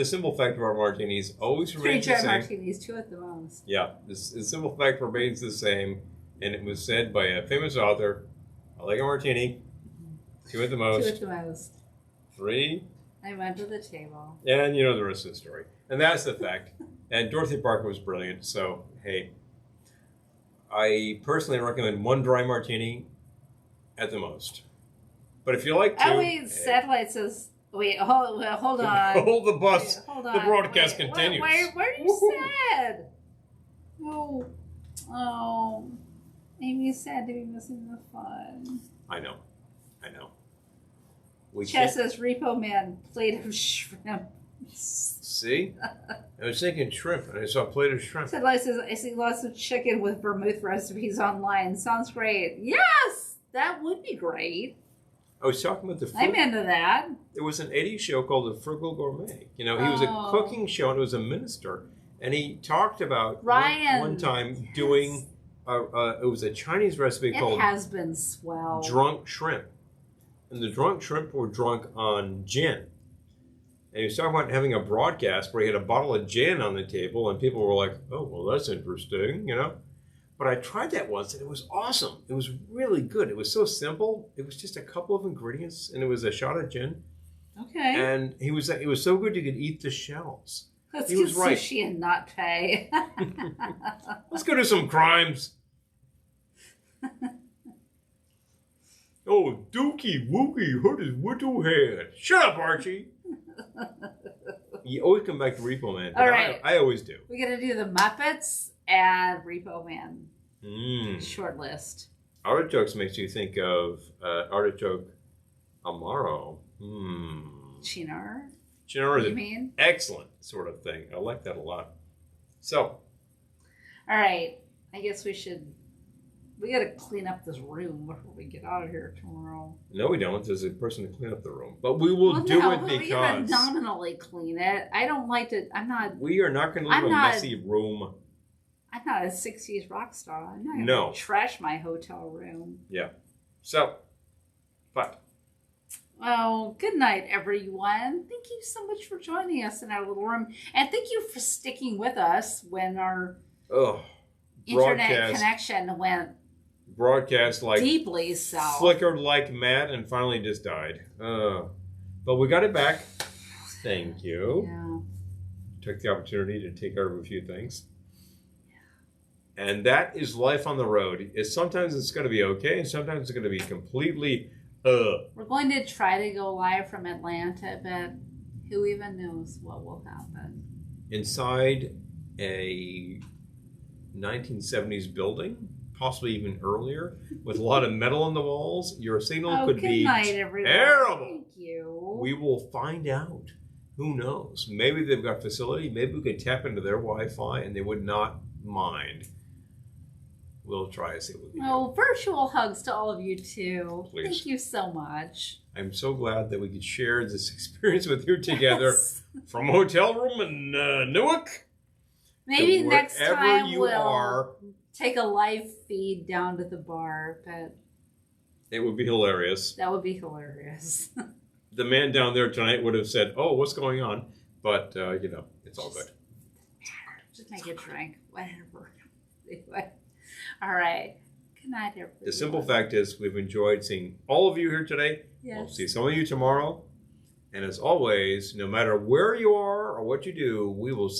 simple fact of our martinis always remains the same. 3 dry martinis, 2 at the most. Yeah, the simple fact remains the same, and it was said by a famous author: "I like a martini, 2 at the most. 2 at the most. 3. I'm under the table." And the rest of the story. And that's the fact. And Dorothy Parker was brilliant. So hey, I personally recommend 1 dry martini at the most. But if you like to... Oh, wait, satellite says... Wait, hold on. Hold the bus. Wait, hold on. The broadcast continues. Where are you sad? Oh. Amy's sad to be missing the fun. I know. Chess says, Repo Man, plate of shrimp. See? I was thinking shrimp, and I saw a plate of shrimp. Satellite says, I see lots of chicken with vermouth recipes online. Sounds great. Yes! That would be great. I was talking about the food. I'm into that. There was an 80s show called The Frugal Gourmet. You know, he was a cooking show and it was a minister. And he talked about one time doing, it was a Chinese recipe called... It has been swell. Drunk shrimp. And the drunk shrimp were drunk on gin. And he was talking about having a broadcast where he had a bottle of gin on the table and people were like, oh, well, that's interesting, you know. But I tried that once and it was awesome. It was really good. It was so simple. It was just a couple of ingredients and it was a shot of gin. Okay. And it was so good you could eat the shells. Let's he get was right. sushi and not pay. Let's go do some crimes. Oh, Dookie Wookie hurt his widow head. Shut up, Archie. You always come back to Repo Man. All right. I always do. We're going to do the Muppets and Repo Man. Short list. Artichokes makes you think of artichoke amaro. Chinar? Chinar is You mean? excellent sort of thing. I like that a lot. So. All right. I guess we got to clean up this room before we get out of here tomorrow. No, we don't. There's a person to clean up the room. But we will do it because... we're going to nominally clean it. I don't like to... We are not going to leave a messy room. I'm not a 60s rock star. I'm not going to trash my hotel room. Yeah. So, but... Oh, good night, everyone. Thank you so much for joining us in our little room. And thank you for sticking with us when our internet connection went like deeply south. Flickered like mad and finally just died. But we got it back. Thank you. Yeah. Took the opportunity to take care of a few things. And that is life on the road. Sometimes it's going to be okay, and sometimes it's going to be completely... We're going to try to go live from Atlanta, but who even knows what will happen. Inside a 1970s building, possibly even earlier, with a lot of metal on the walls, your signal could be terrible. Thank you. We will find out. Who knows? Maybe they've got facility. Maybe we could tap into their Wi-Fi and they would not mind. We'll try to see what we can do. Virtual hugs to all of you too. Please. Thank you so much. I'm so glad that we could share this experience with you together from a hotel room in Newark. Maybe next time we'll take a live feed down to the bar, but it would be hilarious. That would be hilarious. The man down there tonight would have said, "Oh, what's going on?" But it's all good. Just make a drink, whatever. Anyway. All right. Good night, everybody. The simple fact is we've enjoyed seeing all of you here today. Yes. We'll see some of you tomorrow. And as always, no matter where you are or what you do, we will see